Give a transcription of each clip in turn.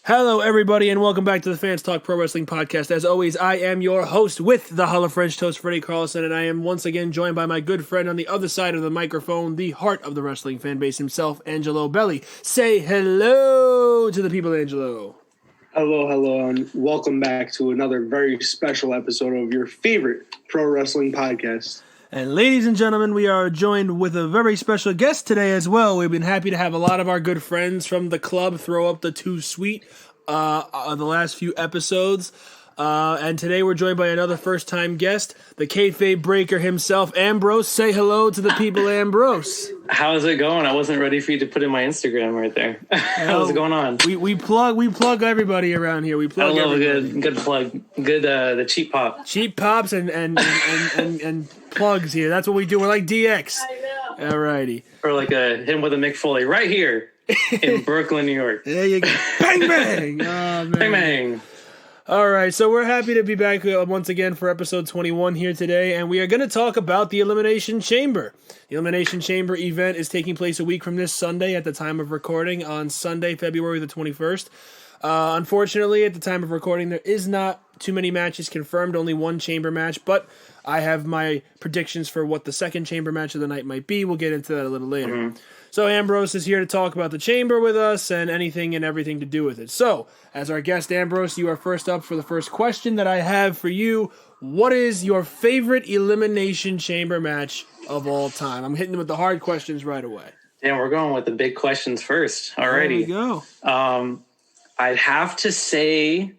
Hello, everybody, and welcome back to the Fans Talk Pro Wrestling Podcast. As always, I am your host with the Hall of French Toast, Freddie Carlson, and I am once again joined by my good friend on the other side of the microphone, the heart of the wrestling fan base himself, Angelo Belli. Say hello to the people, Angelo. Hello, and welcome back to another very special episode of your favorite pro wrestling podcast. And ladies and gentlemen, we are joined with a very special guest today as well. We've been happy to have a lot of our good friends from the club throw up the Too Sweet the last few episodes. And today we're joined by another first-time guest, the Kayfabe Breaker himself, Ambrose. Say hello to the people, Ambrose. How's it going? I wasn't ready for you to put in my Instagram right there. How's it going on? We plug everybody around here. We plug I love everybody. a good plug. Good the cheap pop. Cheap pops and plugs here. That's what we do. We're like DX. I know. Alrighty. Or like him with a Mick Foley right here in Brooklyn, New York. There you go. Bang bang. Oh, man. Bang bang. All right, so we're happy to be back once again for episode 21 here today, and we are going to talk about the Elimination Chamber. The Elimination Chamber event is taking place a week from this Sunday at the time of recording on Sunday, February the 21st. Unfortunately, at the time of recording, there is not too many matches confirmed, only one chamber match, but I have my predictions for what the second chamber match of the night might be. We'll get into that a little later. Mm-hmm. So Ambrose is here to talk about the chamber with us and anything and everything to do with it. So, as our guest, Ambrose, you are first up for the first question that I have for you. What is your favorite Elimination Chamber match of all time? I'm hitting with the hard questions right away. Damn, we're going with the big questions first. Alrighty. There we go. I'd have to say,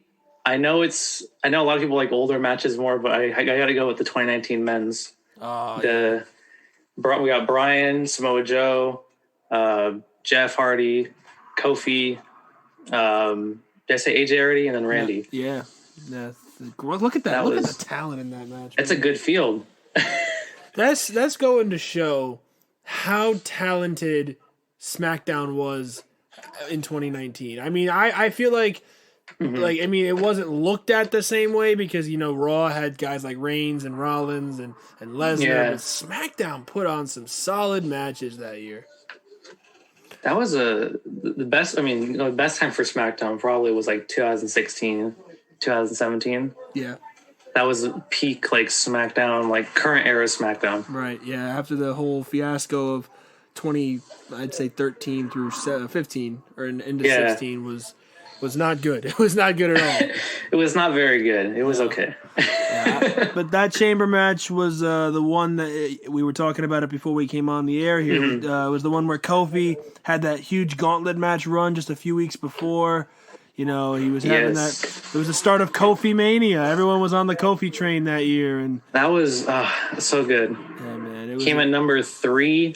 I know a lot of people like older matches more, but I got to go with the 2019 men's. We got Brian, Samoa Joe, Jeff Hardy, Kofi, did I say AJ already? And then Randy. Yeah. Look at that. Look at the talent in that match. It's a good field. That's going to show how talented SmackDown was in 2019. I mean, I feel like, it wasn't looked at the same way because, Raw had guys like Reigns and Rollins and Lesnar. Yeah. But SmackDown put on some solid matches that year. That was the best. I mean, the best time for SmackDown probably was like 2016, 2017. Yeah. That was peak, like, SmackDown, like, current era SmackDown. Right, yeah. After the whole fiasco of 13 through 15, or into 16 was not good. It was not good at all. It was not very good. It was okay. But that chamber match was the one that we were talking about it before we came on the air here. Mm-hmm. It was the one where Kofi had that huge gauntlet match run just a few weeks before. He was having that. It was the start of Kofi Mania. Everyone was on the Kofi train that year, and that was so good. Yeah, man. It came at number 3,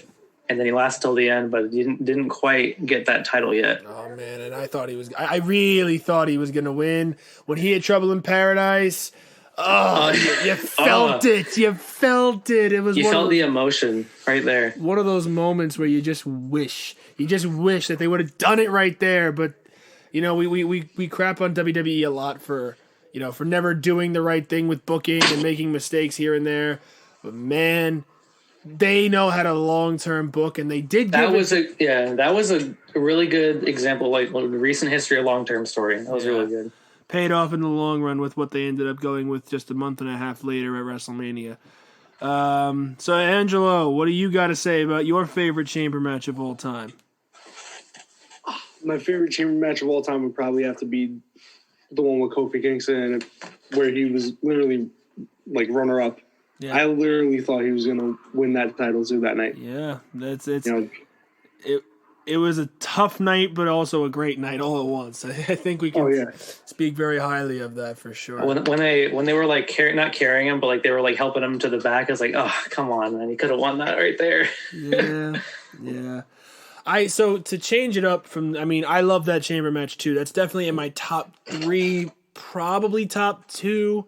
and then he lasted till the end, but didn't quite get that title yet. Oh man! And I thought he was. I really thought he was going to win when he had Trouble in Paradise. Oh, you felt it. You felt it. It was. You felt the emotion right there. One of those moments where you just wish that they would have done it right there, but. We crap on WWE a lot for never doing the right thing with booking and making mistakes here and there. But man, they know how to long-term book, and they did. That was a really good example, like recent history of long-term story. That was really good. Paid off in the long run with what they ended up going with just a month and a half later at WrestleMania. So Angelo, what do you got to say about your favorite chamber match of all time? My favorite chamber match of all time would probably have to be the one with Kofi Kingston, where he was literally like runner-up. Yeah. I literally thought he was going to win that title too that night. Yeah, it was a tough night, but also a great night all at once. I think we can speak very highly of that for sure. When they were like not carrying him, but like they were like helping him to the back, I was like, oh come on, man, he could have won that right there. Yeah. So to change it up I love that chamber match too. That's definitely in my top 3, probably top 2.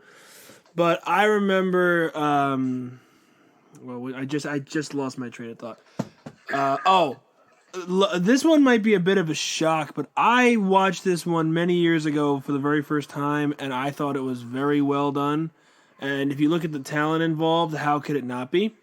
But I remember, I just lost my train of thought. This one might be a bit of a shock, but I watched this one many years ago for the very first time, and I thought it was very well done. And if you look at the talent involved, how could it not be?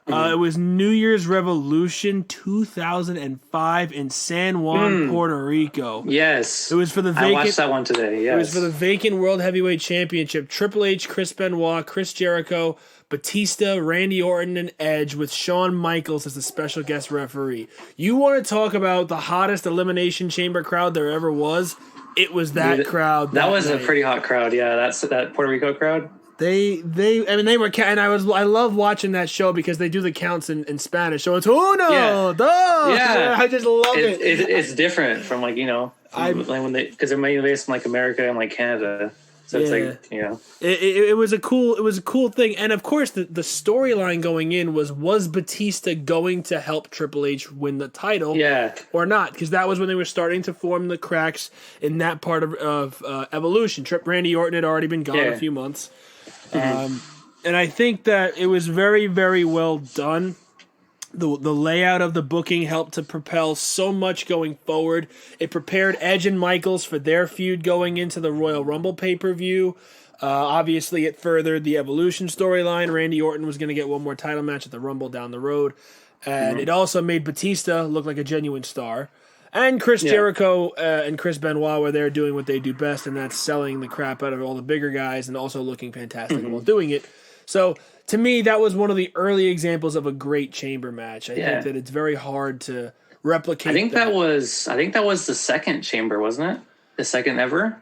It was New Year's Revolution 2005 in San Juan, Puerto Rico. Yes. It was for the vacant. I watched that one today. Yes. It was for the vacant World Heavyweight Championship. Triple H, Chris Benoit, Chris Jericho, Batista, Randy Orton, and Edge with Shawn Michaels as the special guest referee. You want to talk about the hottest Elimination Chamber crowd there ever was? It was that crowd. That was night. A pretty hot crowd. Yeah, that Puerto Rico crowd. They were, and I love watching that show because they do the counts in Spanish. So it's uno, dos. Yeah, I just love it. It's different from because they're mainly based in like America and like Canada. So it's like it was a cool thing, and of course the storyline going in was Batista going to help Triple H win the title, or not? Because that was when they were starting to form the cracks in that part of Evolution. Randy Orton had already been gone a few months. And I think that it was very, very well done. The layout of the booking helped to propel so much going forward. It prepared Edge and Michaels for their feud going into the Royal Rumble pay-per-view. Obviously, it furthered the Evolution storyline. Randy Orton was going to get one more title match at the Rumble down the road. And it also made Batista look like a genuine star. And Chris Jericho and Chris Benoit were there doing what they do best, and that's selling the crap out of all the bigger guys and also looking fantastic while doing it. So, to me, that was one of the early examples of a great chamber match. I think that it's very hard to replicate. I think that was the second chamber, wasn't it? The second ever?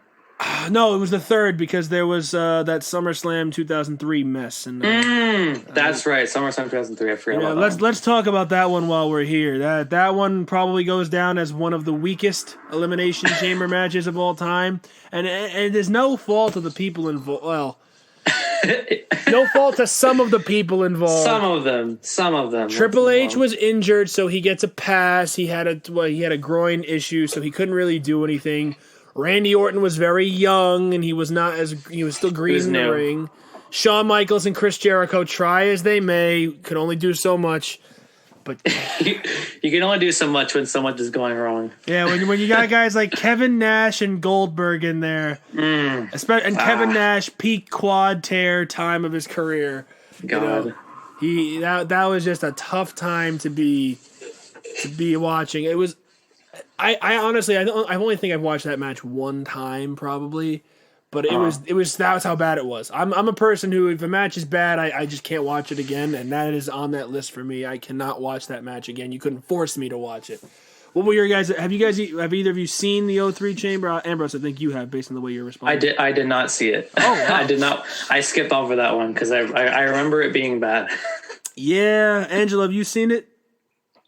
No, it was the third because there was that SummerSlam 2003 mess. And that's right, SummerSlam 2003. I forgot about that. Let's talk about that one while we're here. That one probably goes down as one of the weakest Elimination Chamber matches of all time, and there's no fault of the people involved. Well, no fault to some of the people involved. Some of them. Triple H was injured, so he gets a pass. He had a groin issue, so he couldn't really do anything. Randy Orton was very young, and he was still green in the ring. Shawn Michaels and Chris Jericho, try as they may, could only do so much. But you can only do so much when so much is going wrong. Yeah, when you got guys like Kevin Nash and Goldberg in there, and Kevin Nash peak quad tear time of his career. God, that was just a tough time to be watching. It was. I honestly, I only think I've watched that match one time probably, but that was how bad it was. I'm a person who, if a match is bad, I just can't watch it again, and that is on that list for me. I cannot watch that match again. You couldn't force me to watch it. What were your guys? Have either of you seen the 03 Chamber? Ambrose, I think you have, based on the way you're responding. I did not see it. Oh, wow. I did not. I skipped over that one because I remember it being bad. Yeah, Angelo, have you seen it?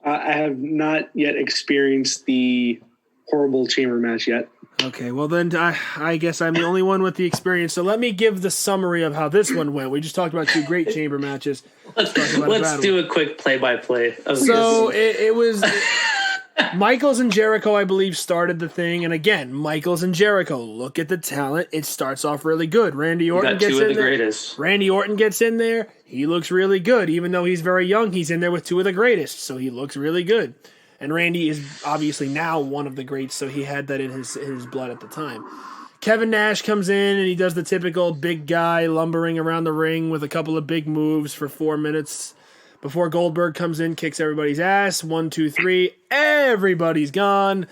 I have not yet experienced the horrible chamber match yet. Okay, well then I guess I'm the only one with the experience. So let me give the summary of how this one went. We just talked about two great chamber matches. Let's do a quick play-by-play. So it was Michaels and Jericho, I believe, started the thing. And again, Michaels and Jericho, look at the talent. It starts off really good. Randy Orton gets in there. Greatest. Randy Orton gets in there. He looks really good. Even though he's very young, he's in there with two of the greatest. So he looks really good. And Randy is obviously now one of the greats, so he had that in his blood at the time. Kevin Nash comes in, and he does the typical big guy lumbering around the ring with a couple of big moves for 4 minutes before Goldberg comes in, kicks everybody's ass. 1, 2, 3. Everybody's gone.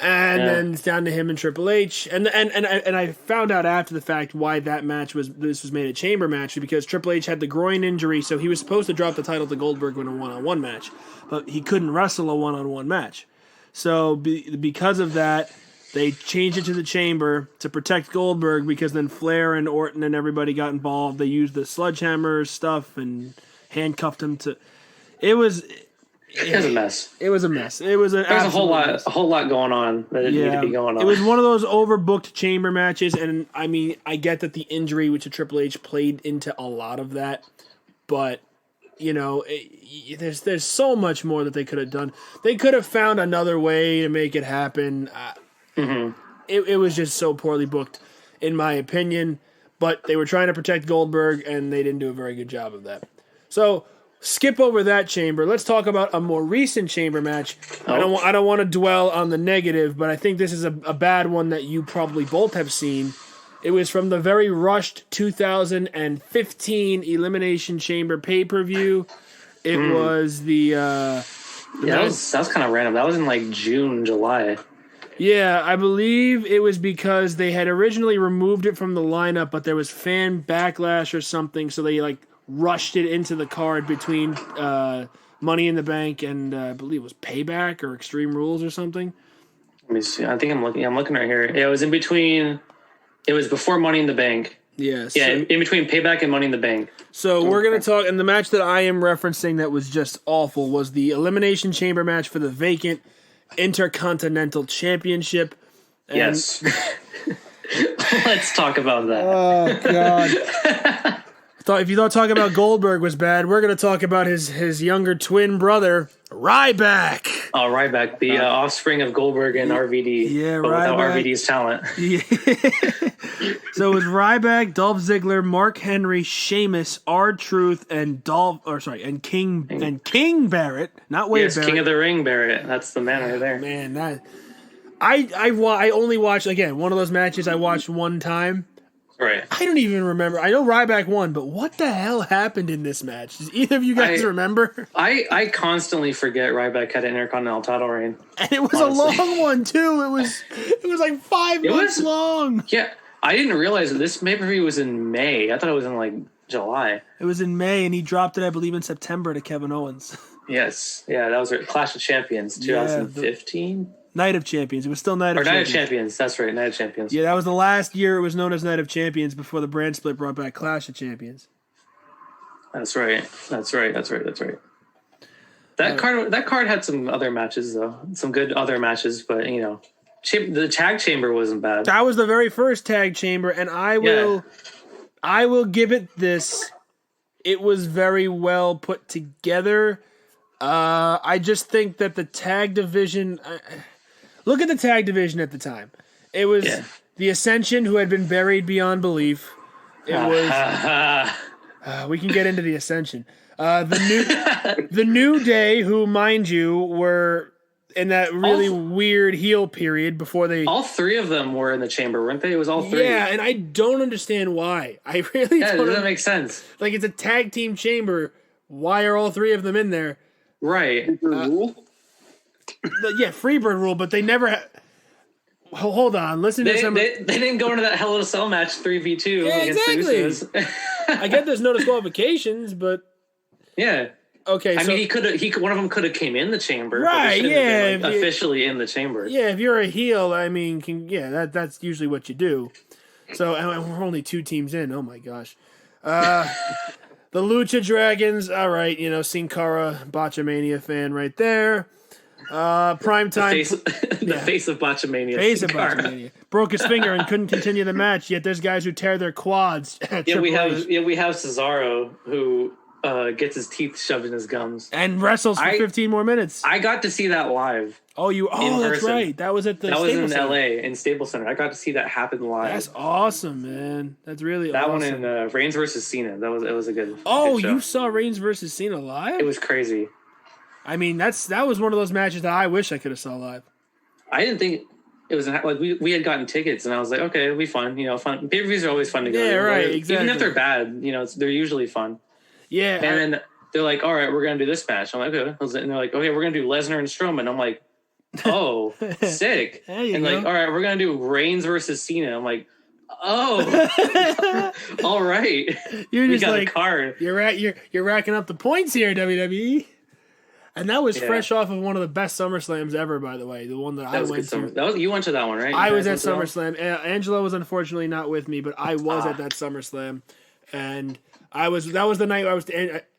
And then it's down to him and Triple H. And I found out after the fact why that match was made a chamber match, because Triple H had the groin injury, so he was supposed to drop the title to Goldberg in a one-on-one match, but he couldn't wrestle a one-on-one match. So because of that, they changed it to the chamber to protect Goldberg, because then Flair and Orton and everybody got involved. They used the sledgehammer stuff and handcuffed him to. It was a mess. It was a mess. There was a whole lot going on that didn't need to be going on. It was one of those overbooked chamber matches, and I mean, I get that the injury which Triple H played into a lot of that, but you know, there's so much more that they could have done. They could have found another way to make it happen. It was just so poorly booked, in my opinion. But they were trying to protect Goldberg, and they didn't do a very good job of that. So skip over that chamber. Let's talk about a more recent chamber match. Oh. I don't want to dwell on the negative, but I think this is a bad one that you probably both have seen. It was from the very rushed 2015 Elimination Chamber pay-per-view. It was the that was kind of random. That was in like June, July. Yeah, I believe it was because they had originally removed it from the lineup, but there was fan backlash or something, so they like rushed it into the card between Money in the Bank and I believe it was Payback or Extreme Rules or something. Let me see. I think I'm looking right here. Yeah, it was in between. It was before Money in the Bank. Yes. Yeah, in between Payback and Money in the Bank. So we're going to talk, and the match that I am referencing that was just awful was the Elimination Chamber match for the vacant Intercontinental Championship. And yes. Let's talk about that. Oh, God. If you thought talking about Goldberg was bad, we're going to talk about his younger twin brother, Ryback. Oh, Ryback, the offspring of Goldberg and RVD. Yeah, but Ryback. Without RVD's talent. Yeah. So it was Ryback, Dolph Ziggler, Mark Henry, Sheamus, R-Truth, and King Barrett, not Wade Barrett. King of the Ring Barrett. That's the man right there. Man, that I only watched, again, one of those matches I watched one time. Right. I don't even remember. I know Ryback won, but what the hell happened in this match? Does either of you guys remember? I constantly forget Ryback had an Intercontinental title reign. And it was a long one too. It was like 5 months long. Yeah, I didn't realize that this pay-per-view was in May. I thought it was in like July. It was in May, and he dropped it, I believe, in September to Kevin Owens. Yes. Yeah, that was Clash of Champions, 2015. Night of Champions. It was still Night of Champions. Night of Champions. That's right, Night of Champions. Yeah, that was the last year it was known as Night of Champions before the brand split brought back Clash of Champions. That's right. That card had some other matches though, some good other matches, but you know, the tag chamber wasn't bad. That was the very first tag chamber, and I will give it this. It was very well put together. I just think that the tag division. Look at the tag division at the time. It was the Ascension, who had been buried beyond belief. It was. We can get into the Ascension. The New Day, who, mind you, were in that really weird heel period before they. All three of them were in the chamber, weren't they? It was all three. Yeah, and I don't understand why. I really don't. It doesn't make sense. Like, it's a tag team chamber. Why are all three of them in there? Right. Rule? Freebird rule, but they never. Hold on, listen to some. They didn't go into that Hell in a Cell match 3v2 against the Usos. I get there's no disqualifications, but yeah. Okay, I mean, one of them could have came in the chamber, right? Yeah, been, officially in the chamber. Yeah, if you're a heel, I mean, that's usually what you do. So and we're only 2 teams in. Oh my gosh. The Lucha Dragons, all right, Sin Cara, Botchamania fan right there. Primetime. The face of Botchamania. Face of Botchamania. Broke his finger and couldn't continue the match, yet there's guys who tear their quads. We have Cesaro, who gets his teeth shoved in his gums. And wrestles for 15 more minutes. I got to see that live. That's right. That was at the That was Staples in Center. LA, in Staples Center. I got to see that happen live. That's awesome, man. That's really awesome. That one in Reigns versus Cena. It was a good Oh, good show. You saw Reigns versus Cena live? It was crazy. I mean, that was one of those matches that I wish I could have saw live. I didn't think it was like we had gotten tickets, and I was like, okay, it'll be fun. Fun. Pay-per-views are always fun to go. Yeah, right. Exactly. Even if they're bad, they're usually fun. Yeah. And then they're like, all right, we're gonna do this match. I'm like, okay. And they're like, okay, we're gonna do Lesnar and Strowman. I'm like, oh, sick. And like, all right, we're gonna do Reigns versus Cena. I'm like, oh, all right. We got a card. You're racking up the points here, WWE. And that was fresh off of one of the best SummerSlams ever, by the way. The one that I went to. You went to that one, right? I was at SummerSlam. Angelo was unfortunately not with me, but I was at that SummerSlam, and that was the night I was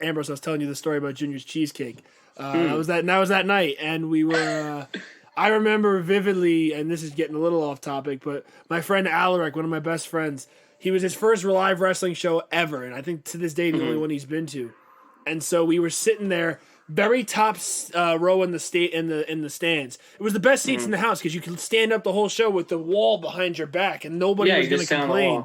Ambrose. I was telling you the story about Junior's cheesecake. That was that night, and we were. I remember vividly, and this is getting a little off topic, but my friend Alaric, one of my best friends, he was his first live wrestling show ever, and I think to this day the only one he's been to. And so we were sitting there, very top row in the stands. It was the best seats in the house because you could stand up the whole show with the wall behind your back, and nobody was going to complain.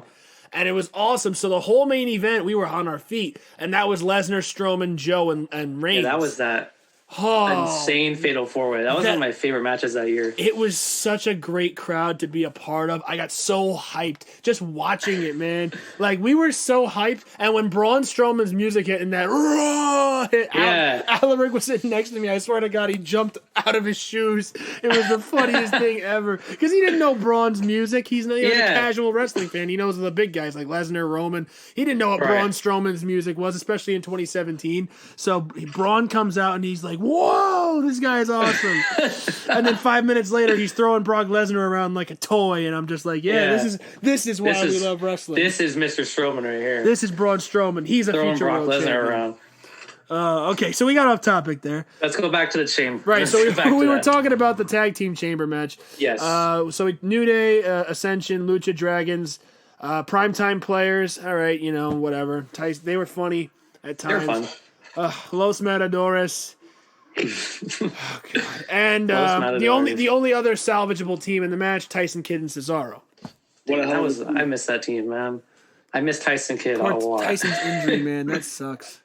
And it was awesome. So the whole main event, we were on our feet, and that was Lesnar, Strowman, Joe, and Reigns. Yeah, that was that. insane fatal 4-way. That was one of my favorite matches that year. It was such a great crowd to be a part of. I got so hyped just watching it, man. Like, we were so hyped. And when Braun Strowman's music hit and that hit, Alaric was sitting next to me. I swear to God, he jumped out of his shoes. It was the funniest thing ever. Because he didn't know Braun's music. He's a casual wrestling fan. He knows the big guys like Lesnar, Roman. He didn't know what Braun Strowman's music was, especially in 2017. So Braun comes out and he's like, whoa, this guy is awesome. And then 5 minutes later, he's throwing Brock Lesnar around like a toy, and I'm just like, this is why we love wrestling. This is Mr. Strowman right here. This is Braun Strowman. He's a future Brock world Lesnar champion. around. Okay, so we got off topic there. Let's go back to the chamber. Right, so we were talking about the tag team chamber match. Yes. New Day, Ascension, Lucha Dragons, primetime players. All right, whatever. They were funny at times. They were fun. Los Matadores. Oh, God. And the only other salvageable team in the match, Tyson Kidd and Cesaro. I miss that team, man. I miss Tyson Kidd a lot. Tyson's injury, man, that sucks.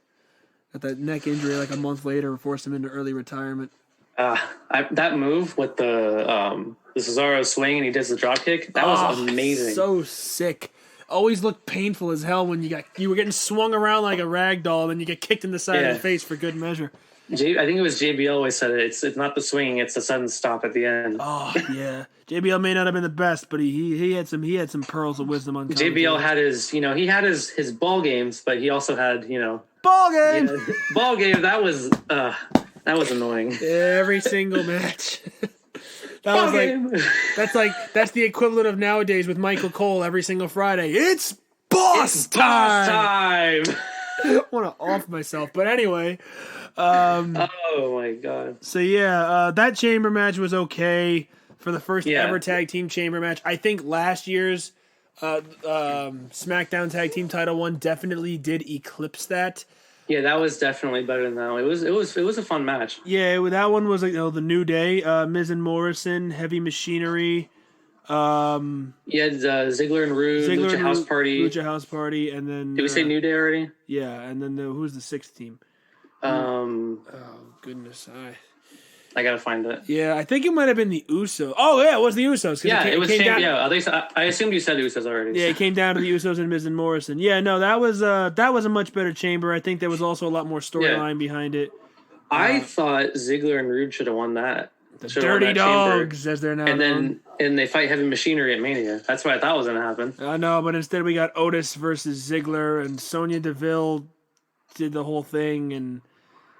Got that neck injury like a month later, forced him into early retirement. That move with the Cesaro swing and he does the drop kick, that was amazing. So sick. Always looked painful as hell when you were getting swung around like a rag doll, and then you get kicked in the side of the face for good measure. I think it was JBL always said it. It's not the swinging; it's the sudden stop at the end. Oh yeah, JBL may not have been the best, but he had some pearls of wisdom on commentary. JBL had his ball games, but he also had ball game. Ball game. That was annoying. Every single match. That's the equivalent of nowadays with Michael Cole every single Friday. It's boss time. I want to off myself, but anyway. Oh my God. So that chamber match was okay for the first ever tag team chamber match. I think last year's SmackDown tag team title one definitely did eclipse that. Yeah, that was definitely better than that one. It was a fun match. Yeah, that one was like the New Day, Miz and Morrison, Heavy Machinery. Ziggler and Rude, Lucha House Party, and then did we say New Day already? Yeah, and then who's the sixth team? Oh goodness, I gotta find it. Yeah, I think it might have been the Usos. Oh yeah, it was the Usos. It was Chamber. Yeah, at least I assumed you said Usos already. Yeah, it came down to the Usos and Miz and Morrison. Yeah, no, that was a much better chamber. I think there was also a lot more storyline behind it. I thought Ziggler and Rude should have won that. The Dirty Dogs, as they're now known. And they fight Heavy Machinery at Mania. That's what I thought was gonna happen. I know, but instead we got Otis versus Ziggler, and Sonya Deville did the whole thing, and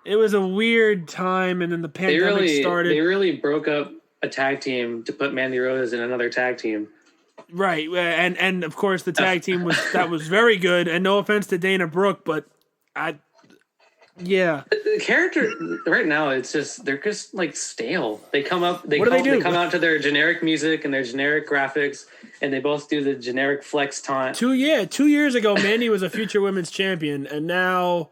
it was a weird time, and then the pandemic started. They really broke up a tag team to put Mandy Rose in another tag team. Right, and of course the tag team was very good, and no offense to Dana Brooke, but the character right now, they're just like stale. They come out to their generic music and their generic graphics, and they both do the generic flex taunt. 2 years ago, Mandy was a future women's champion, and now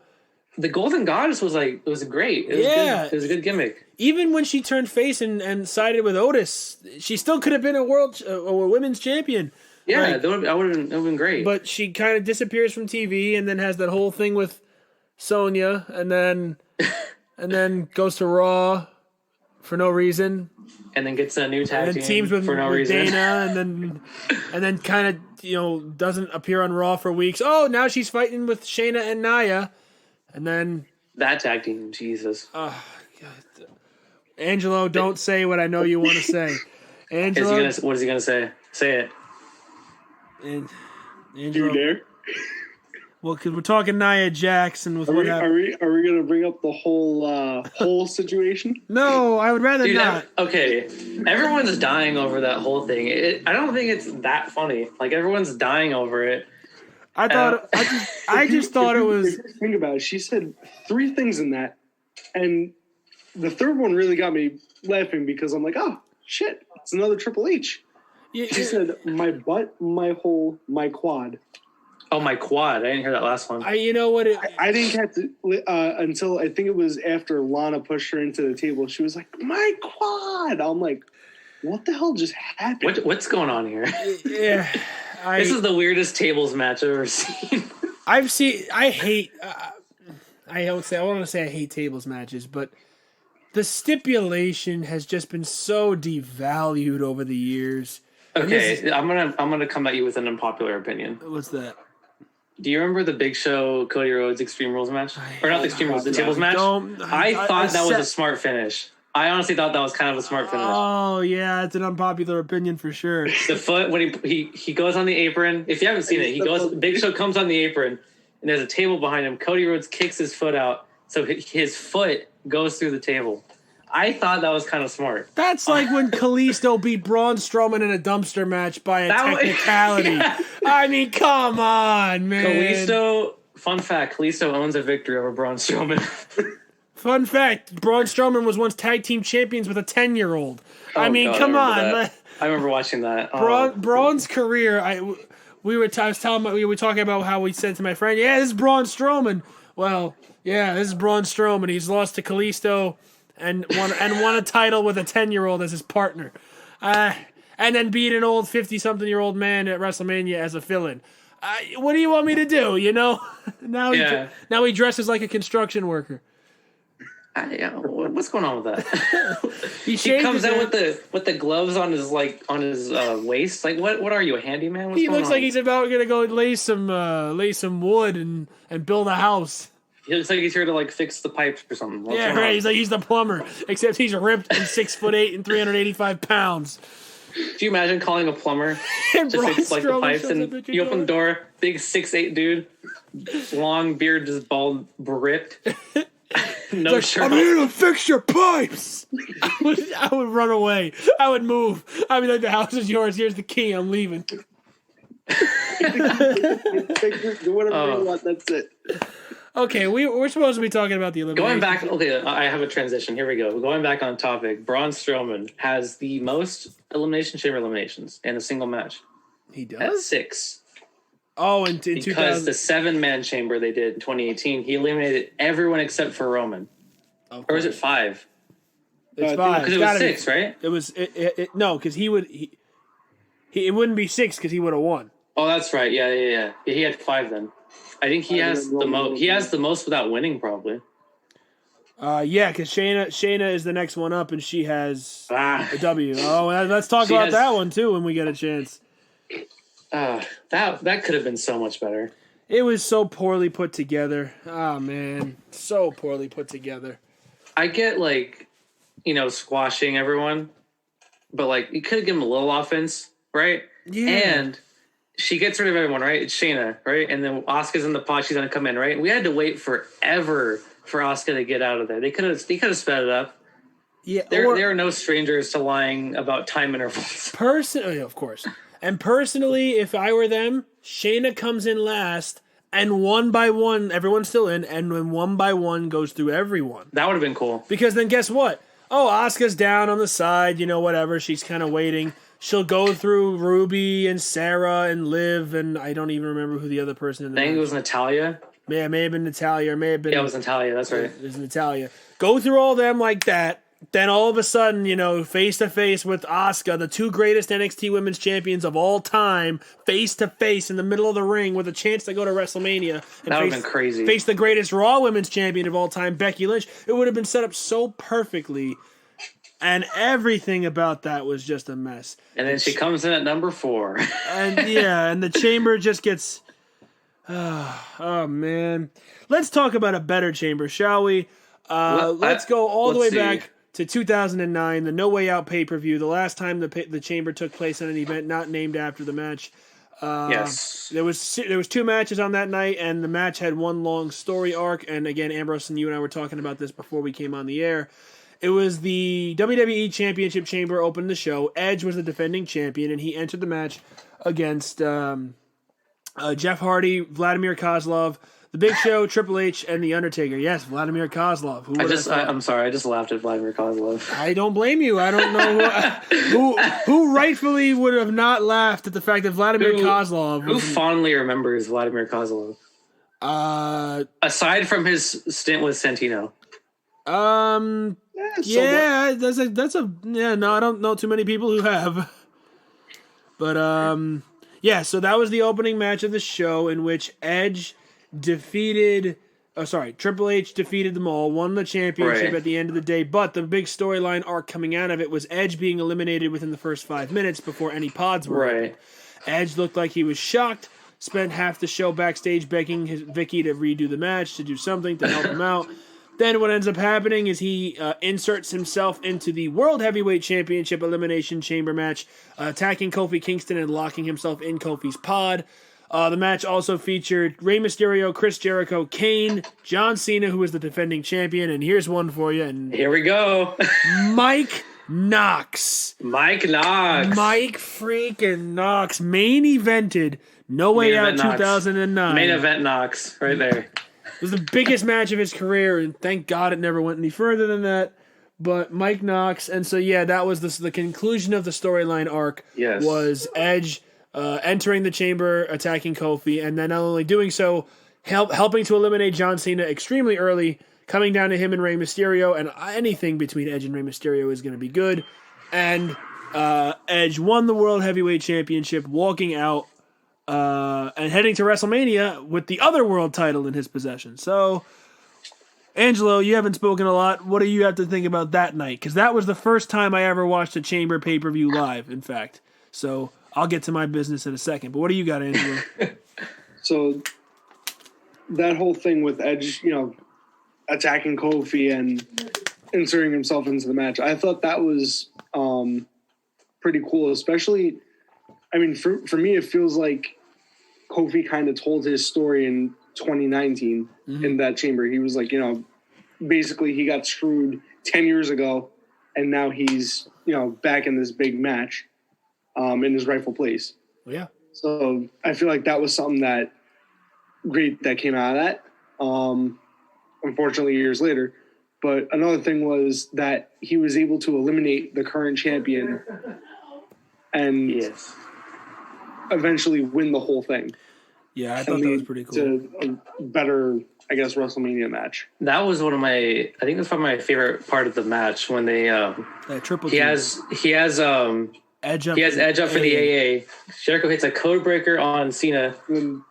the Golden Goddess was great. It was good. It was a good gimmick. Even when she turned face and sided with Otis, she still could have been a women's champion. Yeah, that would have been great. But she kind of disappears from TV, and then has that whole thing with Sonya, and then goes to Raw for no reason, and then gets a new tag team teams with, for no with reason. Dana, and then kind of doesn't appear on Raw for weeks. Oh, now she's fighting with Shayna and Nia, and then that tag team, Jesus. God. Angelo, don't say what I know you want to say. Angelo, what is he gonna say? Say it. And Angelo, you dare? Well, because we're talking Nia Jax and with what happened. Are we going to bring up the whole situation? No, I would rather not. Okay, everyone's dying over that whole thing. I don't think it's that funny. Like, everyone's dying over it. I just thought it was. Think about it. She said 3 things in that, and the third one really got me laughing because I'm like, oh shit, it's another Triple H. Yeah. She said, "My butt, my hole, my quad." Oh, my quad. I didn't hear that last one. You know what? I didn't catch it until I think it was after Lana pushed her into the table. She was like, my quad. I'm like, what the hell just happened? What's going on here? Yeah. This is the weirdest tables match I've ever seen. I don't want to say I hate tables matches, but The stipulation has just been so devalued over the years. Okay, I'm gonna come at you with an unpopular opinion. What's that? Do you remember the Big Show Cody Rhodes Extreme Rules match? Or not the Extreme Rules, the tables match? I thought that was a smart finish. I honestly thought that was kind of a smart finish. Oh yeah, it's an unpopular opinion for sure. The foot when he goes on the apron. If you haven't seen it, Big Show comes on the apron, and there's a table behind him. Cody Rhodes kicks his foot out, so his foot goes through the table. I thought that was kind of smart. That's like when Kalisto beat Braun Strowman in a dumpster match by a technicality. Yeah. I mean, come on, man. Fun fact, Kalisto owns a victory over Braun Strowman. Fun fact, Braun Strowman was once tag team champions with a 10-year-old. Oh, I mean, God, come on. I remember watching that. Braun's career, we were talking about how we said to my friend, yeah, this is Braun Strowman. Well, yeah, this is Braun Strowman. He's lost to Kalisto and won a title with a 10-year-old as his partner. And then beat an old 50-something-year-old man at WrestleMania as a fill-in. What do you want me to do, you know? Now he dresses like a construction worker. What's going on with that? he comes out with the gloves on his waist. Like what are you, a handyman? He looks like he's about gonna go lay some wood and build a house. He looks like he's here to fix the pipes or something. What's right. He's the plumber, except he's ripped and 6'8" and 385 pounds. Do you imagine calling a plumber to fix the pipes? And you open the door, big 6'8" dude, long beard, just bald, ripped. No shirt. I'm here to fix your pipes. I would run away. I would move. I'd be like, the house is yours. Here's the key. I'm leaving. Do whatever you want. That's it. Okay, we're supposed to be talking about the elimination. Going back, okay, I have a transition. Here we go. Going back on topic, Braun Strowman has the most Elimination Chamber eliminations in a single match. He does? At 6. Oh, because the 7-man chamber they did in 2018, he eliminated everyone except for Roman. Or was it 5? It's 5. Because it was 6, right? It was no, because it wouldn't be 6 because he would have won. Oh, that's right. Yeah. He had 5 then. I think he has the most. He has the most without winning, probably. Yeah, because Shayna is the next one up, and she has a W. Oh, let's talk about that one too when we get a chance. That could have been so much better. It was so poorly put together. Oh man, so poorly put together. I get squashing everyone, but you could have given him a little offense, right? Yeah. And she gets rid of everyone, right? It's Shayna, right? And then Asuka's in the pod. She's gonna come in, right? We had to wait forever for Asuka to get out of there. They could have sped it up. Yeah, there are no strangers to lying about time intervals. Personally, of course. And personally, if I were them, Shayna comes in last, and one by one, everyone's still in, and then one by one goes through everyone. That would have been cool. Because then guess what? Oh, Asuka's down on the side, whatever. She's kind of waiting. She'll go through Ruby and Sarah and Liv, and I don't even remember who the other person in the I think it was Natalya. Yeah, it may have been Natalya, or may have been... Yeah, it was Natalya, that's right. It was Natalya. Go through all them like that. Then all of a sudden, face-to-face with Asuka, the 2 greatest NXT Women's Champions of all time, face-to-face in the middle of the ring with a chance to go to WrestleMania. And that would have been crazy. Face the greatest Raw Women's Champion of all time, Becky Lynch. It would have been set up so perfectly, and everything about that was just a mess. And then she comes in at number 4. And the chamber just gets... Oh, man. Let's talk about a better chamber, shall we? Let's go all the way back to 2009, the No Way Out pay-per-view, the last time the chamber took place at an event not named after the match. Yes. There was 2 matches on that night, and the match had one long story arc. And again, Ambrose and you and I were talking about this before we came on the air. It was the WWE Championship Chamber opened the show. Edge was the defending champion, and he entered the match against Jeff Hardy, Vladimir Kozlov, The Big Show, Triple H, and The Undertaker. Yes, Vladimir Kozlov. I'm sorry, I just laughed at Vladimir Kozlov. I don't blame you. I don't know who rightfully would have not laughed at the fact that Vladimir Kozlov... Who fondly remembers Vladimir Kozlov? Aside from his stint with Santino. No, I don't know too many people who have. But, so that was the opening match of the show in which Edge defeated Triple H defeated them all, won the championship Right. at the end of the day, but the big storyline arc coming out of it was Edge being eliminated within the first 5 minutes before any pods were Right. opened. Edge looked like he was shocked, spent half the show backstage begging Vicky to redo the match, to do something to help him out. Then what ends up happening is he inserts himself into the World Heavyweight Championship Elimination Chamber match, attacking Kofi Kingston and locking himself in Kofi's pod. The match also featured Rey Mysterio, Chris Jericho, Kane, John Cena, who was the defending champion, and here's one for you. And Here we go. Mike Knox. Mike Knox. Mike freaking Knox main evented No Way Out 2009. Main event Knox right there. It was the biggest match of his career, and thank God it never went any further than that. But Mike Knox, and so yeah, that was the conclusion of the storyline arc. Yes. Was Edge entering the chamber, attacking Kofi, and then not only doing so, helping to eliminate John Cena extremely early, coming down to him and Rey Mysterio, and anything between Edge and Rey Mysterio is going to be good. And Edge won the World Heavyweight Championship, walking out and heading to WrestleMania with the other world title in his possession. So, Angelo, you haven't spoken a lot. What do you have to think about that night? Because that was the first time I ever watched a Chamber pay-per-view live, in fact. So, I'll get to my business in a second. But what do you got, Angelo? So, that whole thing with Edge, attacking Kofi and inserting himself into the match, I thought that was pretty cool. Especially, for me, it feels like Kofi kind of told his story in 2019 in that chamber. He was like, basically he got screwed 10 years ago, and now he's, back in this big match in his rightful place. Yeah. So I feel like that was something that came out of that. Unfortunately, years later. But another thing was that he was able to eliminate the current champion and eventually win the whole thing. Yeah, I thought that was pretty cool. To a better, I guess, WrestleMania match. That was I think that's probably my favorite part of the match when they triple. He has Edge up. He has Edge up for the AA. Jericho hits a code breaker on Cena.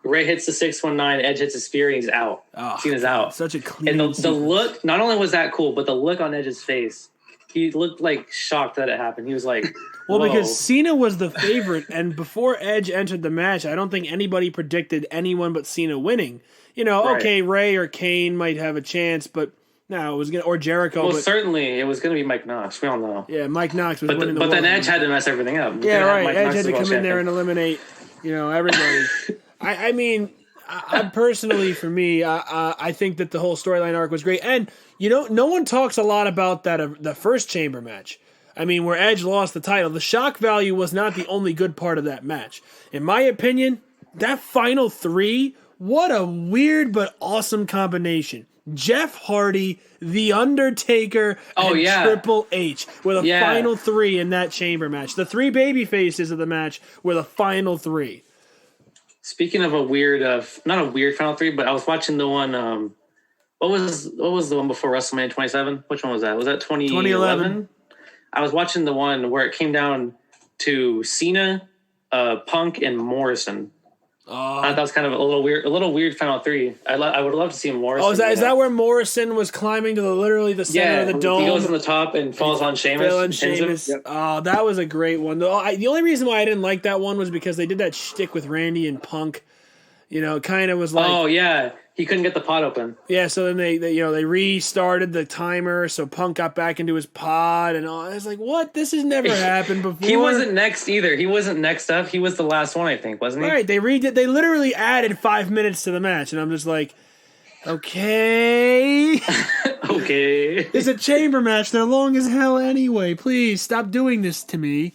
Ray hits the 619. Edge hits a spear, and he's out. Cena's out. Such a clean. And the look, not only was that cool, but the look on Edge's face, he looked like shocked that it happened. He was like, well, because Cena was the favorite, and before Edge entered the match, I don't think anybody predicted anyone but Cena winning. Okay, Ray or Kane might have a chance, but no, it was or Jericho. Well, certainly it was going to be Mike Knox. We all know. Yeah, Mike Knox was winning but then Edge had to mess everything up. Yeah, right. Edge had to come in there and eliminate, everybody. I personally, for me, I think that the whole storyline arc was great, and no one talks a lot about that the first Chamber match. Where Edge lost the title, the shock value was not the only good part of that match. In my opinion, that final three, what a weird but awesome combination. Jeff Hardy, The Undertaker, and Triple H were the final three in that Chamber match. The three baby faces of the match were the final three. Speaking of not a weird final three, but I was watching the one. What was the one before WrestleMania 27? Which one was that? Was that 2011? I was watching the one where it came down to Cena, Punk, and Morrison. I thought that was kind of a little weird final three. I would love to see Morrison. Is that where Morrison was climbing to literally the center of the dome? He goes on the top and falls on Sheamus. Yep. Oh, that was a great one. The only reason why I didn't like that one was because they did that shtick with Randy and Punk. Kind of was like... Oh, yeah. He couldn't get the pod open. Yeah, so then they restarted the timer, so Punk got back into his pod, and all. I was like, what? This has never happened before. He wasn't next either. He wasn't next up. He was the last one, I think, wasn't he? Right, they literally added 5 minutes to the match, and I'm just like, okay. Okay. It's a chamber match. They're long as hell anyway. Please, stop doing this to me.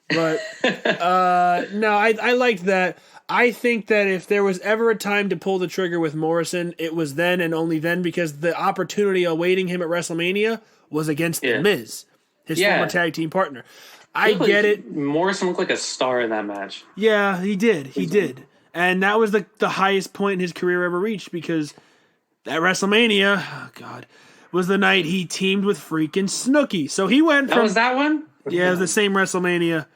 But, no, I liked that. I think that if there was ever a time to pull the trigger with Morrison, it was then and only then, because the opportunity awaiting him at WrestleMania was against The Miz, his former tag team partner. I get it. Morrison looked like a star in that match. Yeah, he did. He did. And that was the highest point in his career ever reached, because that WrestleMania, was the night he teamed with freaking Snooki. So he went from... That was that one? Yeah, it was the same WrestleMania.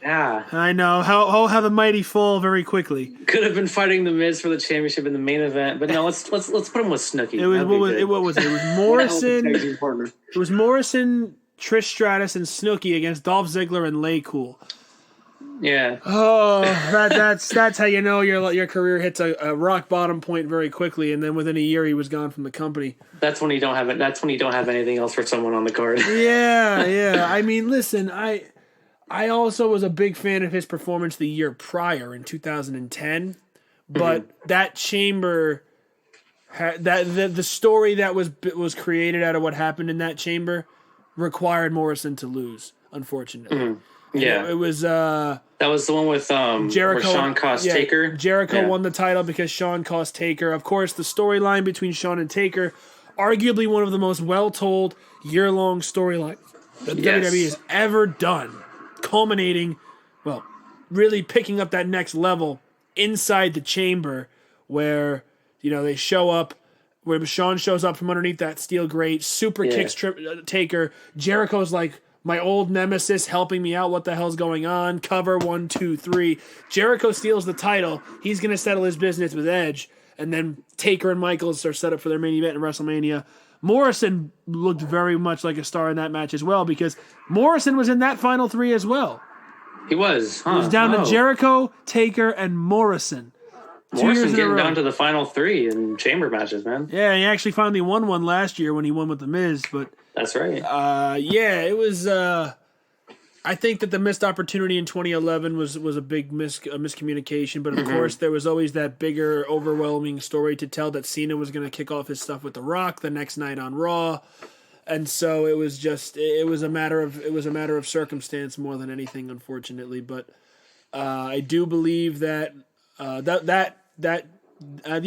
Yeah. I know. How the mighty fall very quickly. Could have been fighting the Miz for the championship in the main event, but no, let's put him with Snooki. It was what was it? It was Morrison. It was Morrison, Trish Stratus, and Snooki against Dolph Ziggler and Lay Cool. Yeah. Oh, that's how you know your career hits a rock bottom point very quickly, and then within a year he was gone from the company. That's when you don't have it. That's when you don't have anything else for someone on the card. Yeah. I mean, listen, I also was a big fan of his performance the year prior in 2010, but that chamber, the story that was created out of what happened in that chamber required Morrison to lose, unfortunately. Yeah, it was. That was the one with Jericho. Where Shawn cost Taker. Jericho won the title because Shawn cost Taker. Of course, the storyline between Shawn and Taker, arguably one of the most well-told year-long storylines that WWE has ever done, culminating, really picking up that next level inside the chamber, where they show up. Where Shawn shows up from underneath that steel grate, super kicks Taker. Jericho's like, my old nemesis helping me out. What the hell's going on? Cover 1, 2, 3. Jericho steals the title. He's going to settle his business with Edge. And then Taker and Michaels are set up for their main event in WrestleMania. Morrison looked very much like a star in that match as well, because Morrison was in that final 3 as well. He was. It was down to Jericho, Taker, and Morrison. Morrison getting down to the final 3 in chamber matches, man. Yeah, he actually finally won one last year when he won with The Miz, but... That's right. It was... I think that the missed opportunity in 2011 was a big miscommunication, but of course there was always that bigger, overwhelming story to tell that Cena was going to kick off his stuff with The Rock the next night on Raw, and so it was a matter of circumstance more than anything, unfortunately. But I do believe that the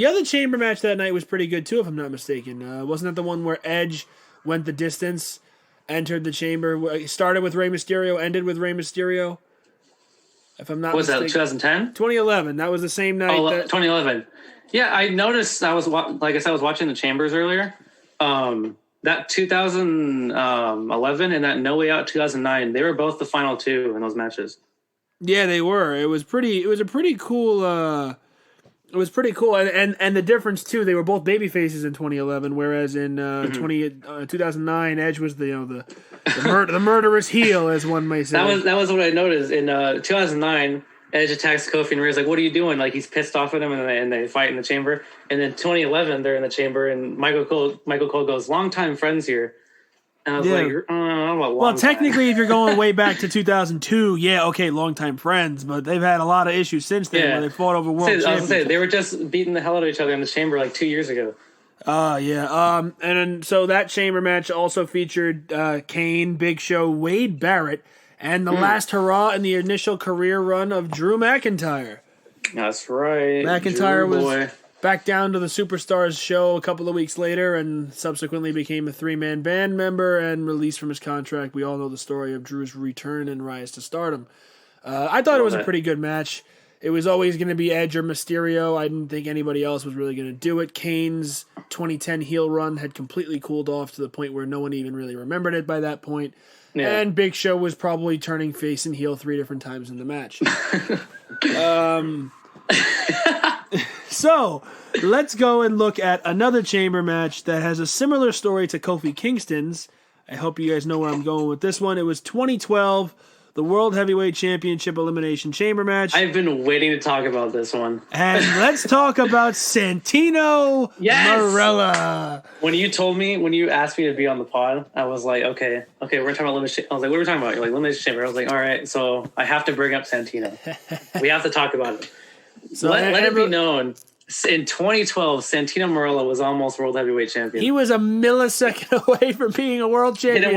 other chamber match that night was pretty good too, if I'm not mistaken. Wasn't that the one where Edge went the distance, entered the chamber, started with Rey Mysterio, ended with Rey Mysterio? If I'm not mistaken. Was that 2010? 2011. That was the same night. 2011. Yeah, I noticed. I was watching the chambers earlier. That 2011 and that No Way Out 2009, they were both the final 2 in those matches. Yeah, they were. It was a pretty cool. It was pretty cool, and the difference too. They were both baby faces in 2011, whereas in 2009, Edge was the murderous heel, as one may say. That was what I noticed in 2009. Edge attacks Kofi, and Rhea's like, "What are you doing?" Like he's pissed off at him, and they fight in the chamber. And then 2011, they're in the chamber, and Michael Cole goes, "Longtime friends here." And I was like, well, technically, if you're going way back to 2002, longtime friends, but they've had a lot of issues since then where they fought over world championships. I was going to say, they were just beating the hell out of each other in the chamber like 2 years ago. And then, so that chamber match also featured Kane, Big Show, Wade Barrett, and the last hurrah in the initial career run of Drew McIntyre. That's right. McIntyre was back down to the Superstars show a couple of weeks later and subsequently became a 3-man band member and released from his contract. We all know the story of Drew's return and rise to stardom. I thought it was a pretty good match. It was always going to be Edge or Mysterio. I didn't think anybody else was really going to do it. Kane's 2010 heel run had completely cooled off to the point where no one even really remembered it by that point. Yeah. And Big Show was probably turning face and heel 3 different times in the match. So, let's go and look at another chamber match that has a similar story to Kofi Kingston's. I hope you guys know where I'm going with this one. It was 2012, the World Heavyweight Championship Elimination Chamber match. I've been waiting to talk about this one. And let's talk about Santino Marella. When you asked me to be on the pod, I was like, okay, we're talking about Elimination Chamber. I was like, what are we talking about? You're like, Elimination Chamber. I was like, all right, so I have to bring up Santino. We have to talk about it. So let it be known, in 2012, Santino Marella was almost World Heavyweight Champion. He was a millisecond away from being a world champion. Hit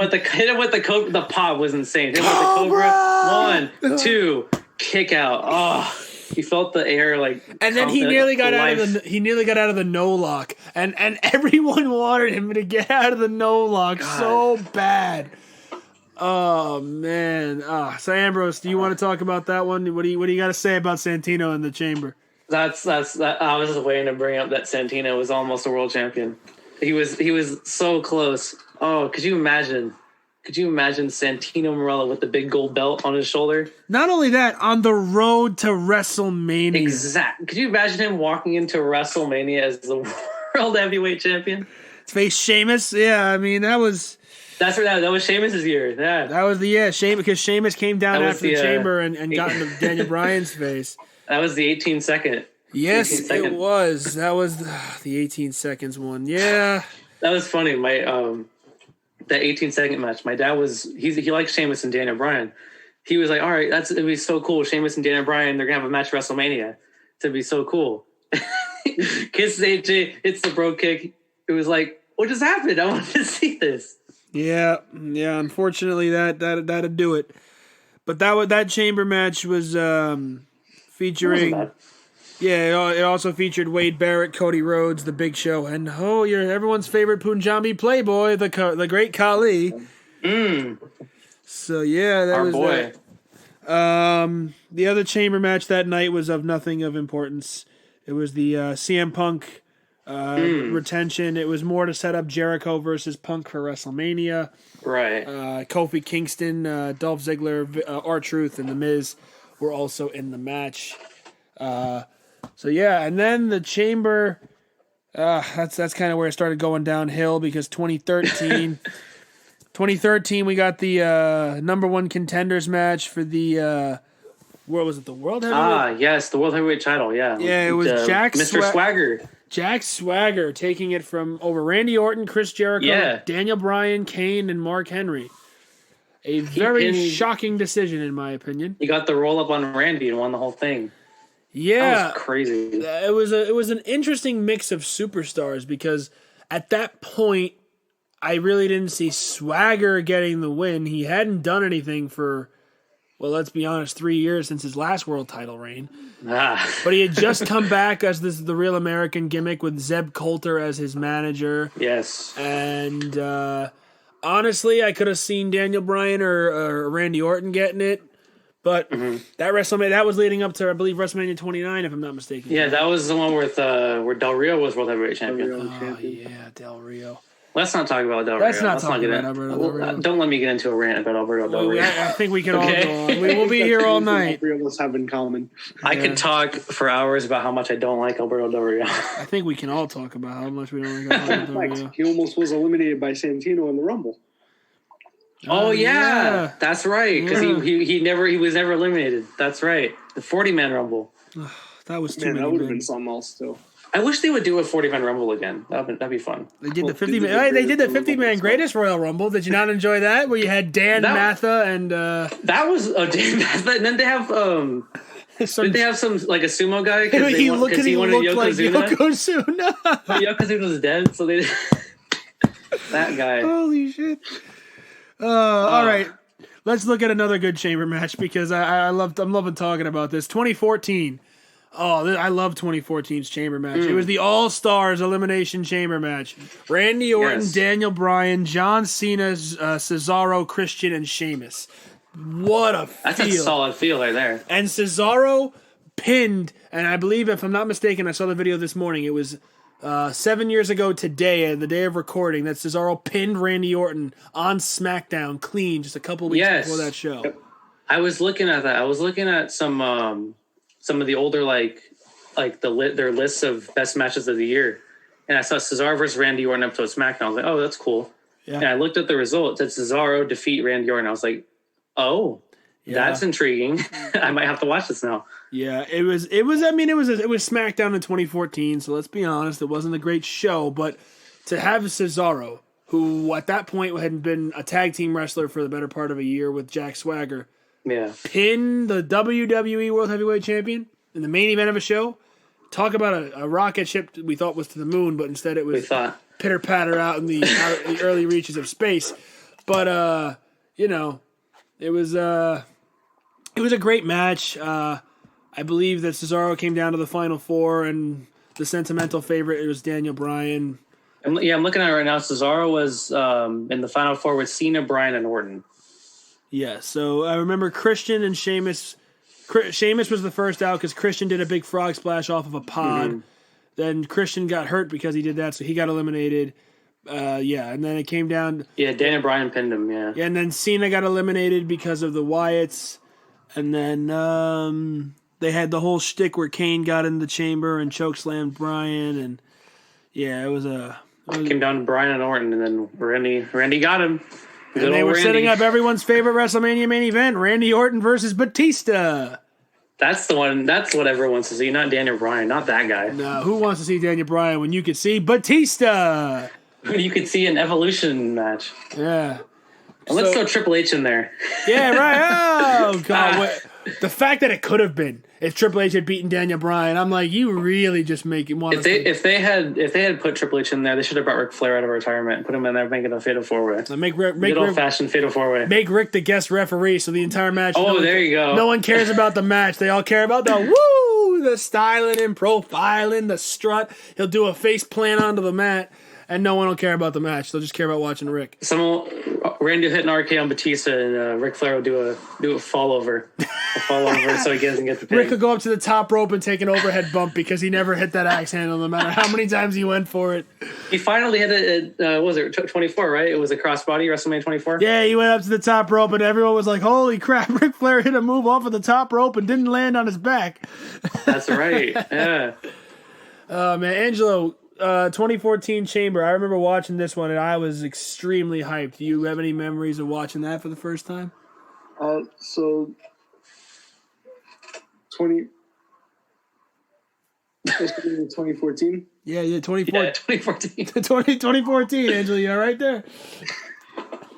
him with the pop was insane. Hit him with the Cobra. 1, 2, kick out. Oh, he felt the air like. And then he nearly got out of the no lock, and everyone wanted him to get out of the no lock so bad. Oh man! So Ambrose, do you want to talk about that one? What do you got to say about Santino in the chamber? That's I was just waiting to bring up that Santino was almost a world champion. He was so close. Oh, could you imagine Could you imagine Santino Marella with the big gold belt on his shoulder? Not only that, on the road to WrestleMania. Exactly. Could you imagine him walking into WrestleMania as the World Heavyweight Champion? Face Sheamus. Yeah, I mean, that was Sheamus' year. Yeah. That was the year. Because Sheamus came down after the Chamber and got into Daniel Bryan's face. That was the 18-second. Yes, it was. That was the 18 seconds one. Yeah. That was funny. That 18-second match. My dad he likes Sheamus and Daniel Bryan. He was like, all right, it'd be so cool. Sheamus and Daniel Bryan, they're gonna have a match at WrestleMania. It'd be so cool. Kiss AJ, hits the bro kick. It was like, what just happened? I wanted to see this. Yeah. Unfortunately, that'd do it. But that Chamber match was featuring. Yeah, it also featured Wade Barrett, Cody Rhodes, The Big Show, and everyone's favorite Punjabi playboy, the great Khali. So yeah, that was boy. That. The other Chamber match that night was of nothing of importance. It was the CM Punk retention. It was more to set up Jericho versus Punk for WrestleMania. Right. Kofi Kingston, Dolph Ziggler, R-Truth, and The Miz were also in the match. So yeah, and then the Chamber, that's kind of where it started going downhill because 2013 we got the number one contenders match for the what was it, the World Heavyweight? Yes, the World Heavyweight title, yeah. Yeah, it was Mr. Swagger. Jack Swagger taking it over Randy Orton, Chris Jericho, Daniel Bryan, Kane, and Mark Henry. A very shocking decision, in my opinion. He got the roll up on Randy and won the whole thing. Yeah, that was crazy. It was an interesting mix of superstars because at that point, I really didn't see Swagger getting the win. He hadn't done anything for, well, let's be honest, 3 years since his last world title reign. But he had just come back as the Real American gimmick with Zeb Coulter as his manager. Yes, and honestly, I could have seen Daniel Bryan or Randy Orton getting it. But that WrestleMania, that was leading up to, I believe, WrestleMania 29, if I'm not mistaken. Yeah, that was the one where Del Rio was World Heavyweight Champion. Yeah, Del Rio. Let's not talk about Del Rio. Let's not talk about Alberto Del Rio. Don't let me get into a rant about Alberto Del Rio. I think we can all go on. We will be here all night. Three of us have in common. I could talk for hours about how much I don't like Alberto Del Rio. I think we can all talk about how much we don't like Alberto Del Rio. He almost was eliminated by Santino in the Rumble. Oh yeah, that's right. Because he was never eliminated. That's right. The 40-man Rumble. That was too many. That would have been something else too. I wish they would do a 40-man Rumble again. That'd be fun. They did the 50-man. They did the 50-man Greatest Royal Rumble. Did you not enjoy that? Where you had Dan Matha and that was Dan Matha. And then they have did they have some like a sumo guy? He looked like Yokozuna. Yokozuna's dead, so they that guy. Holy shit. All right, let's look at another good Chamber match because I'm loving talking about this. 2014. Oh, I love 2014's Chamber match. It was the All-Stars Elimination Chamber match. Randy Orton, Daniel Bryan, John Cena, Cesaro, Christian, and Sheamus. What a feel. That's a solid feel right there. And Cesaro pinned, and I believe, if I'm not mistaken, I saw the video this morning. It was 7 years ago today, the day of recording, that Cesaro pinned Randy Orton on SmackDown clean just a couple weeks before that show. I was looking at that. I was looking at some of the older their lists of best matches of the year, and I saw Cesaro versus Randy Orton up to a SmackDown. I was like, oh, that's cool. Yeah. And I looked at the result. It said Cesaro defeat Randy Orton. I was like, oh, that's intriguing. I might have to watch this now. Yeah, it was. I mean, it was SmackDown in 2014. So let's be honest, it wasn't a great show. But to have Cesaro, who at that point had been a tag team wrestler for the better part of a year with Jack Swagger, pin the WWE World Heavyweight Champion in the main event of a show. Talk about a rocket ship we thought was to the moon, but instead it was pitter patter out in the early reaches of space. But it was a great match. I believe that Cesaro came down to the Final Four, and the sentimental favorite, it was Daniel Bryan. I'm looking at it right now. Cesaro was in the Final Four with Cena, Bryan, and Orton. Yeah, so I remember Christian and Sheamus. Sheamus was the first out because Christian did a big frog splash off of a pod. Then Christian got hurt because he did that, so he got eliminated. And then it came down. Yeah, Daniel Bryan pinned him. Yeah, and then Cena got eliminated because of the Wyatts, and then they had the whole shtick where Kane got in the chamber and chokeslammed Bryan, and it came down to Bryan and Orton, and then Randy got him. And they were setting up everyone's favorite WrestleMania main event: Randy Orton versus Batista. That's the one. That's what everyone wants to see, not Daniel Bryan, not that guy. No, who wants to see Daniel Bryan when you could see Batista? You could see an Evolution match. Yeah. And let's throw Triple H in there. Yeah, right. Oh, God. The fact that it could have been if Triple H had beaten Daniel Bryan, I'm like, you really just make it want to. If they had put Triple H in there, they should have brought Ric Flair out of retirement and put him in there, making a fatal 4-way. Good old fashioned fatal 4-way. Make Rick the guest referee, so the entire match. There you go. No one cares about the match. They all care about the the styling and profiling, the strut. He'll do a face plant onto the mat. And no one will care about the match. They'll just care about watching Rick. Randy will hit an RK on Batista, and Ric Flair will do a fall over. So he doesn't get the pin. Rick will go up to the top rope and take an overhead bump because he never hit that axe handle no matter how many times he went for it. He finally hit it at, was it 24, right? It was a crossbody, WrestleMania 24? Yeah, he went up to the top rope, and everyone was like, holy crap, Ric Flair hit a move off of the top rope and didn't land on his back. That's right, yeah. Man, Angelo... 2014 Chamber. I remember watching this one, and I was extremely hyped. Do you have any memories of watching that for the first time? So 2014. Yeah, 2014. Yeah, 2014. 2014, Angelo, you all right there?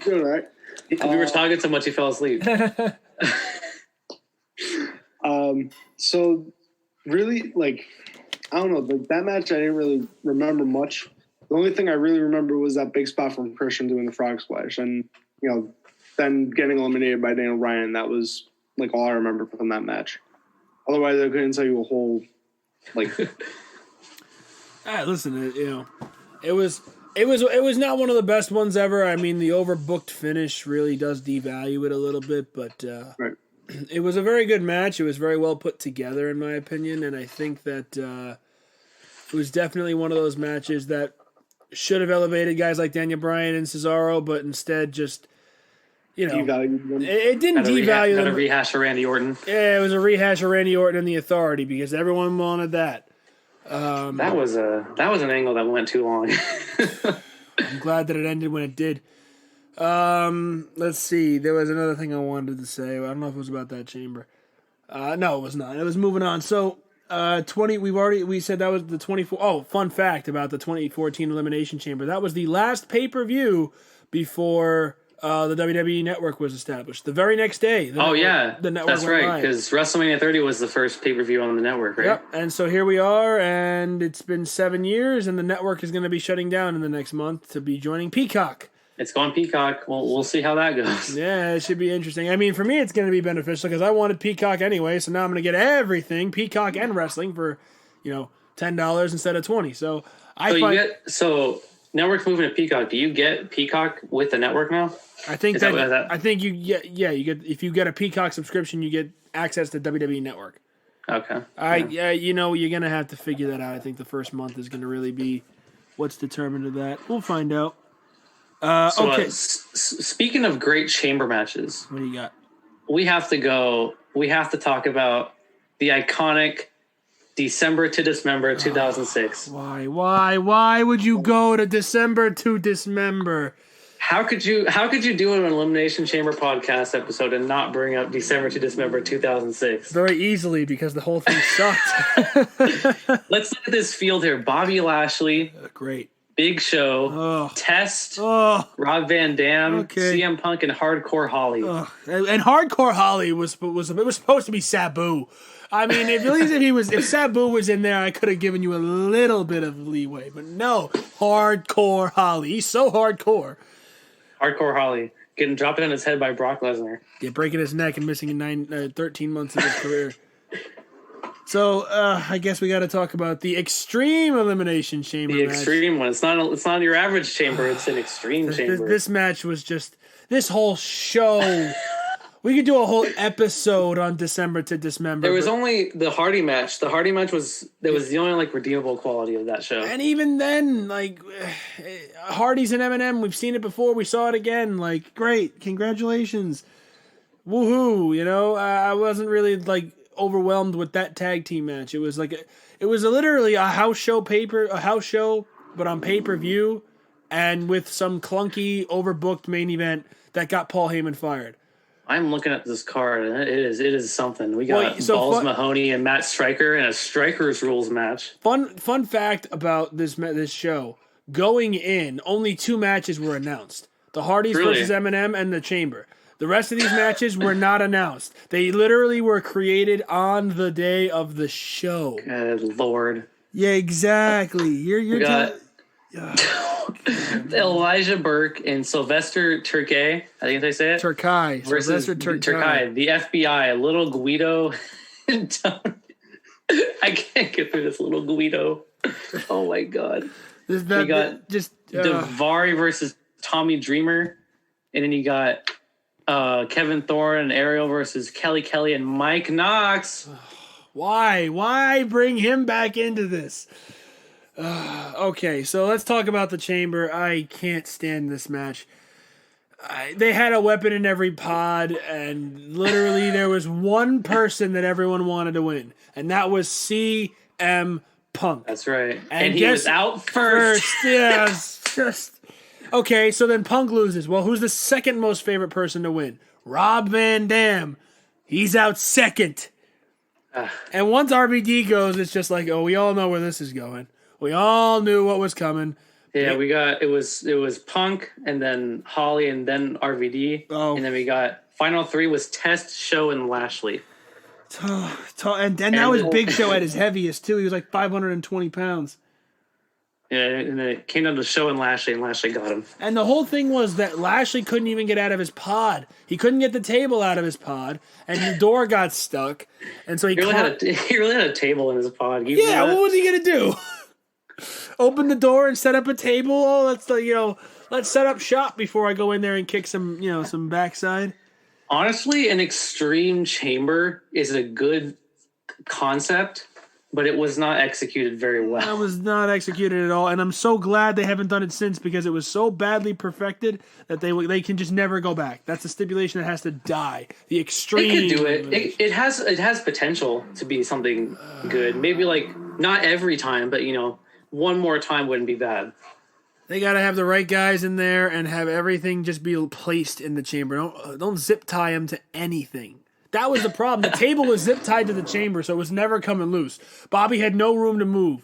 Doing all right. We were talking so much he fell asleep. So really, like, I don't know, like that match I didn't really remember much. The only thing I really remember was that big spot from Christian doing the frog splash, and then getting eliminated by Daniel Bryan. That was like all I remember from that match. Otherwise, I couldn't tell you a whole like. Listen, it was not one of the best ones ever. I mean, the overbooked finish really does devalue it a little bit, but right. It was a very good match. It was very well put together, in my opinion, and I think that it was definitely one of those matches that should have elevated guys like Daniel Bryan and Cesaro, but instead just, devalued them. It didn't devalue them. A rehash of Randy Orton. Yeah, it was a rehash of Randy Orton and the Authority because everyone wanted that. That was an angle that went too long. I'm glad that it ended when it did. Let's see. There was another thing I wanted to say. I don't know if it was about that chamber. No, it was not. It was moving on. So, 20. We said that was the 24. Oh, fun fact about the 2014 Elimination Chamber. That was the last pay-per-view before the WWE Network was established. The very next day. The network that's went right. Because WrestleMania 30 was the first pay-per-view on the network, right? Yep. And so here we are, and it's been 7 years, and the network is going to be shutting down in the next month to be joining Peacock. It's going Peacock. We'll see how that goes. Yeah, it should be interesting. I mean, for me, it's going to be beneficial because I wanted Peacock anyway, so now I'm going to get everything, Peacock and wrestling, for $10 instead of $20. So network's moving to Peacock. Do you get Peacock with the network now? I think you get if you get a Peacock subscription, you get access to WWE Network. Okay. You're going to have to figure that out. I think the first month is going to really be what's determined of that. We'll find out. Okay. Speaking of great chamber matches, what do you got? We have to talk about the iconic December to Dismember 2006. Why would you go to December to Dismember? How could you do an Elimination Chamber podcast episode and not bring up December to Dismember 2006? Very easily, because the whole thing sucked. Let's look at this field here. Bobby Lashley. Great. Big Show, Test, Rob Van Dam, CM Punk, and Hardcore Holly. And Hardcore Holly was supposed to be Sabu. I mean, if Sabu was in there, I could have given you a little bit of leeway, but no, Hardcore Holly. He's so hardcore. Hardcore Holly getting dropped on his head by Brock Lesnar. Yeah, breaking his neck and missing 13 months of his career. So I guess we got to talk about the Extreme Elimination Chamber. The Extreme one. It's not your average chamber. It's an Extreme chamber. This match was just, this whole show We could do a whole episode on December to Dismember. There was only the Hardy match. The Hardy match was the only like redeemable quality of that show. And even then, like Hardy's and Eminem, we've seen it before. We saw it again. Like, great, congratulations, woohoo! You know, I wasn't really like overwhelmed with that tag team match. It was like it was literally a house show, but on pay-per-view, and with some clunky, overbooked main event that got Paul Heyman fired. I'm looking at this card, and it is something. We got Balls Mahoney and Matt Stryker in a Strikers Rules match. Fun fact about this show: going in, only 2 matches were announced: the Hardys versus Eminem and the Chamber. The rest of these matches were not announced. They literally were created on the day of the show. Good Lord. Yeah, exactly. You're Elijah Burke and Sylvester Turkay, I think they say it. Turkay. Versus Turkay. The FBI, Little Guido. I can't get through this, Little Guido. Oh my God. We got Davari versus Tommy Dreamer. And then you got Kevin Thorne and Ariel versus Kelly and Mike Knox. Why bring him back into this? Okay, so let's talk about the Chamber. I can't stand this match. They had a weapon in every pod, and literally there was one person that everyone wanted to win, and that was CM Punk. That's right. And he was out first. Yes. Just okay, so then Punk loses. Well, who's the second most favorite person to win? Rob Van Dam. He's out second. And once RVD goes, it's just like, oh, we all know where this is going. We all knew what was coming. Yeah, it was Punk and then Holly and then RVD. Oh. And then we got final 3 was Test, Show, and Lashley. And that was Big Show at his heaviest too. He was like 520 pounds. Yeah, and then it came down to Show and Lashley got him. And the whole thing was that Lashley couldn't even get out of his pod. He couldn't get the table out of his pod, and the door got stuck. And so he really had a table in his pod. What was he gonna do? Open the door and set up a table? Oh, let's set up shop before I go in there and kick some backside. Honestly, an Extreme Chamber is a good concept, but it was not executed very well. That was not executed at all, and I'm so glad they haven't done it since because it was so badly perfected that they can just never go back. That's a stipulation that has to die. The Extreme. They could do it. It has potential to be something good. Maybe like not every time, but one more time wouldn't be bad. They got to have the right guys in there and have everything just be placed in the chamber. Don't zip tie them to anything. That was the problem. The table was zip tied to the chamber, so it was never coming loose. Bobby had no room to move.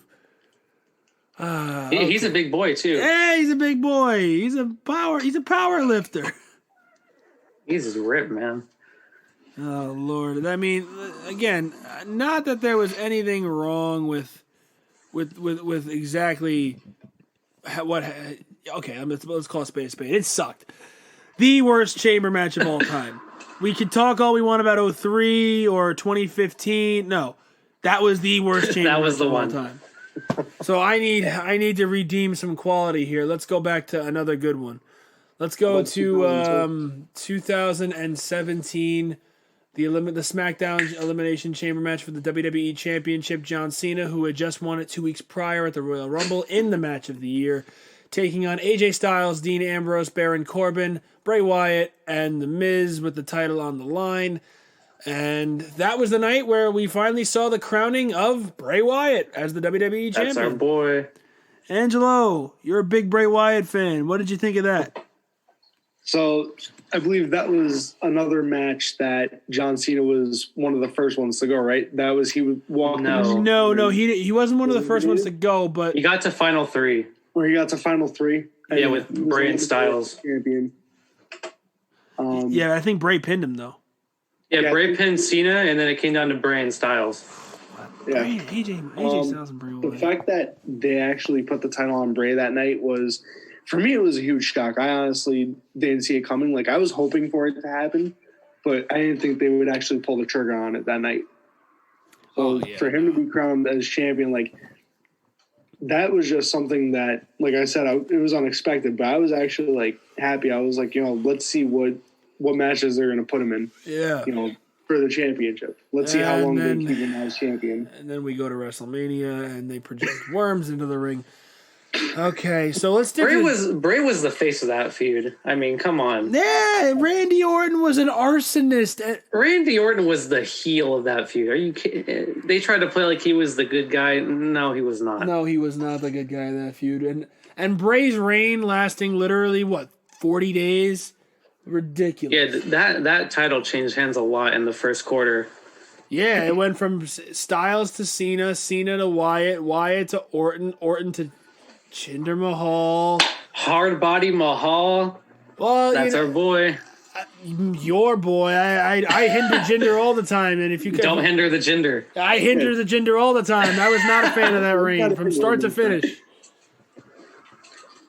He's a big boy too. Yeah, he's a big boy. He's a power lifter. He's ripped, man. Oh Lord. I mean, again, not that there was anything wrong with exactly what. Okay, let's call it spade a spade. It sucked. The worst chamber match of all time. We could talk all we want about 03 or 2015. No, that was the worst chamber that was match the of all time. So I need to redeem some quality here. Let's go back to another good one. Let's go to 2017. The SmackDown Elimination Chamber match for the WWE Championship. John Cena, who had just won it 2 weeks prior at the Royal Rumble, in the match of the year, taking on AJ Styles, Dean Ambrose, Baron Corbin, Bray Wyatt, and The Miz with the title on the line. And that was the night where we finally saw the crowning of Bray Wyatt as the WWE Champion. That's our boy. Angelo, you're a big Bray Wyatt fan. What did you think of that? So I believe that was another match that John Cena was one of the first ones to go, right? That was he would walk. No, he wasn't one of the first ones to go, but he got to final 3. Where he got to final 3. Yeah, with Bray and Styles. Champion. Yeah, I think Bray pinned him though. Yeah, Bray pinned Cena, and then it came down to Bray and Styles. Yeah, AJ Styles and Bray Wyatt. The fact that they actually put the title on Bray that night was, for me, it was a huge shock. I honestly didn't see it coming. Like, I was hoping for it to happen, but I didn't think they would actually pull the trigger on it that night. So for him to be crowned as champion, like, that was just something that, like I said, it was unexpected, but I was actually, like, happy. I was like, let's see what what matches they're going to put him in. Yeah. For the championship. Let's see how long they keep him as champion. And then we go to WrestleMania, and they project Worms into the ring. Okay, so let's do. Bray was the face of that feud. I mean, come on. Yeah, Randy Orton was an arsonist. Randy Orton was the heel of that feud. Are you kidding? They tried to play like he was the good guy. No, he was not. No, he was not the good guy in that feud. And Bray's reign lasting literally 40 days. Ridiculous. Yeah, that title changed hands a lot in the first quarter. Yeah, it went from Styles to Cena, Cena to Wyatt, Wyatt to Orton, Orton to Jinder Mahal. Hard body Mahal. Well, that's our boy. Your boy. I hinder Jinder all the time, and if you don't hinder the Jinder. I hinder the Jinder all the time. I was not a fan of that reign from start to finish.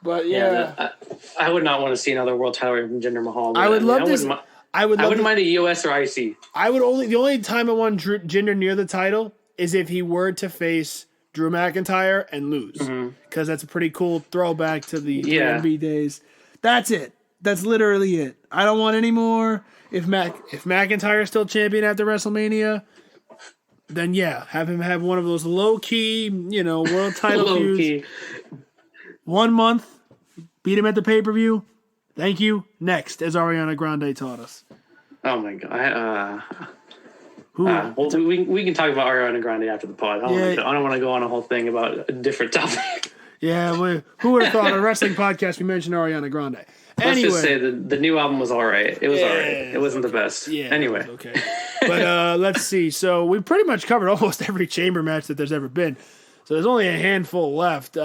But yeah, I would not want to see another world title from Jinder Mahal. I would love this. I wouldn't mind a US or IC. The only time I want Jinder near the title is if he were to face Drew McIntyre and lose, because that's a pretty cool throwback to the NB days. That's it. That's literally it. I don't want any more. If McIntyre is still champion after WrestleMania, then have him have one of those low key, world title feuds. 1 month, beat him at the pay-per-view. Thank you. Next, as Ariana Grande taught us. Oh my god. We can talk about Ariana Grande after the pod. I don't want to go on a whole thing about a different topic. Yeah, who would have thought on a wrestling podcast we mentioned Ariana Grande? Let's just say the new album was all right. It was all right. It wasn't the best. Yeah. Anyway. Okay. But let's see. So we pretty much covered almost every chamber match that there's ever been. So there's only a handful left.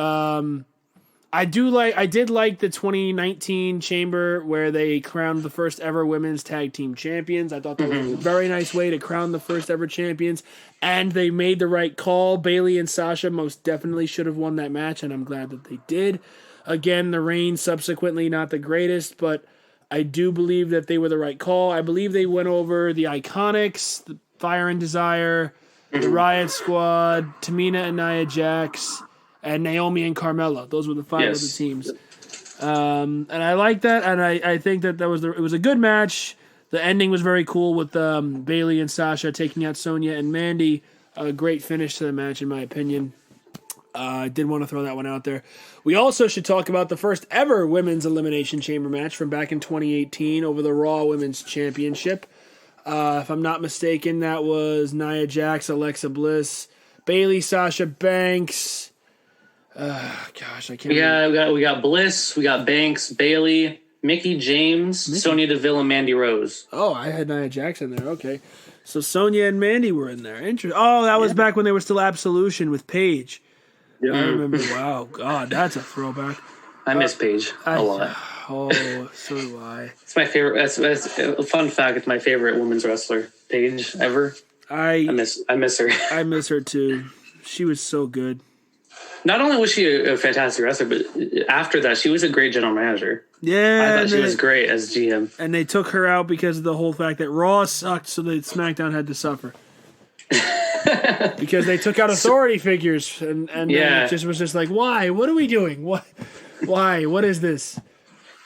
I did like the 2019 chamber where they crowned the first ever women's tag team champions. I thought that was a very nice way to crown the first ever champions, and they made the right call. Bayley and Sasha most definitely should have won that match, and I'm glad that they did. Again, the reign subsequently not the greatest, but I do believe that they were the right call. I believe they went over the Iconics, the Fire and Desire, the Riot Squad, Tamina and Nia Jax, and Naomi and Carmella. Those were the 5 of the teams. And I like that, and I think that it was a good match. The ending was very cool with Bayley and Sasha taking out Sonya and Mandy. A great finish to the match, in my opinion. I did want to throw that one out there. We also should talk about the first ever women's Elimination Chamber match from back in 2018 over the Raw Women's Championship. If I'm not mistaken, that was Nia Jax, Alexa Bliss, Bayley, Sasha Banks. Gosh, I can't. Yeah, we got Bliss, we got Banks, Bayley, Mickey James, Sonya Deville, and Mandy Rose. Oh, I had Nia Jax in there. Okay, so Sonya and Mandy were in there. Interesting. Oh, that was back when they were still Absolution with Paige. Yeah, I remember. Wow, God, that's a throwback. I miss Paige a lot. Oh, so do I. It's my favorite. That's a fun fact. It's my favorite women's wrestler, Paige, ever. I miss her. I miss her too. She was so good. Not only was she a fantastic wrestler, but after that, she was a great general manager. Yeah. I thought she was great as GM. And they took her out because of the whole fact that Raw sucked, so that SmackDown had to suffer. Because they took out authority figures, and it just was just like, why? What are we doing? What? Why? What is this?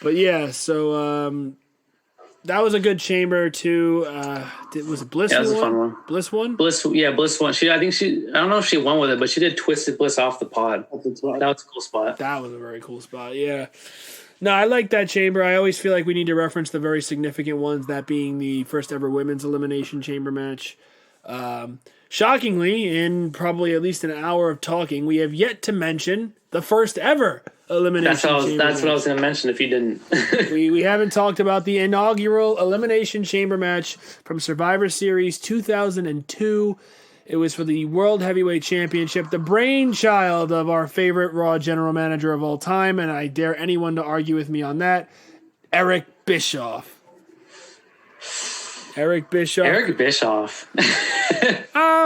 But yeah, so that was a good chamber too. Was it Bliss? Yeah, that was a fun one. Bliss won? Bliss won. I don't know if she won with it, but she did Twisted Bliss off the pod. That was a cool spot. That was a very cool spot, yeah. No, I like that chamber. I always feel like we need to reference the very significant ones, that being the first ever women's Elimination Chamber match. Shockingly, in probably at least an hour of talking, we have yet to mention the first ever Elimination Chamber. That's what I was going to mention if you didn't. we haven't talked about the inaugural Elimination Chamber match from Survivor Series 2002. It was for the World Heavyweight Championship, the brainchild of our favorite Raw general manager of all time, and I dare anyone to argue with me on that, Eric Bischoff. Eric Bischoff.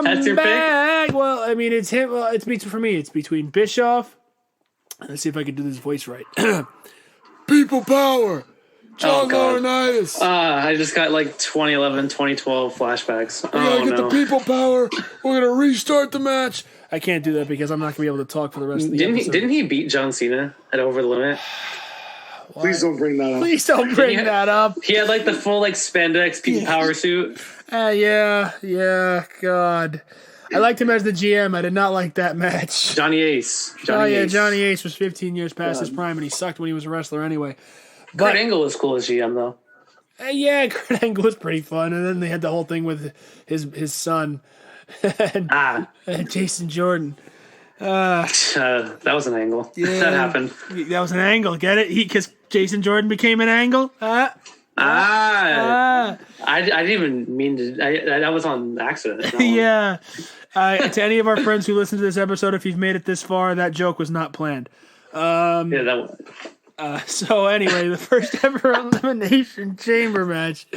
That's your pick? Well, I mean, it's him. Well, for me, it's between Bischoff. Let's see if I can do this voice right. People power. John Laurinaitis. I just got like 2011, 2012 flashbacks. We gotta get the people power. We're gonna restart the match. I can't do that because I'm not gonna be able to talk for the rest of the episode. Didn't he beat John Cena at Over the Limit? Please don't bring that up. Please don't bring that up. He had like the full like spandex people power suit. Yeah, God. I liked him as the GM. I did not like that match. Johnny Ace. Johnny Ace was 15 years past his prime, and he sucked when he was a wrestler anyway. Kurt Angle was cool as GM, though. Yeah, Kurt Angle was pretty fun. And then they had the whole thing with his son, and Jason Jordan. That was an angle. Yeah, that happened. That was an angle. Get it? Because Jason Jordan became an angle? I didn't even mean to. That was on accident. Yeah. To any of our friends who listen to this episode, if you've made it this far, that joke was not planned. So anyway, the first ever Elimination Chamber match,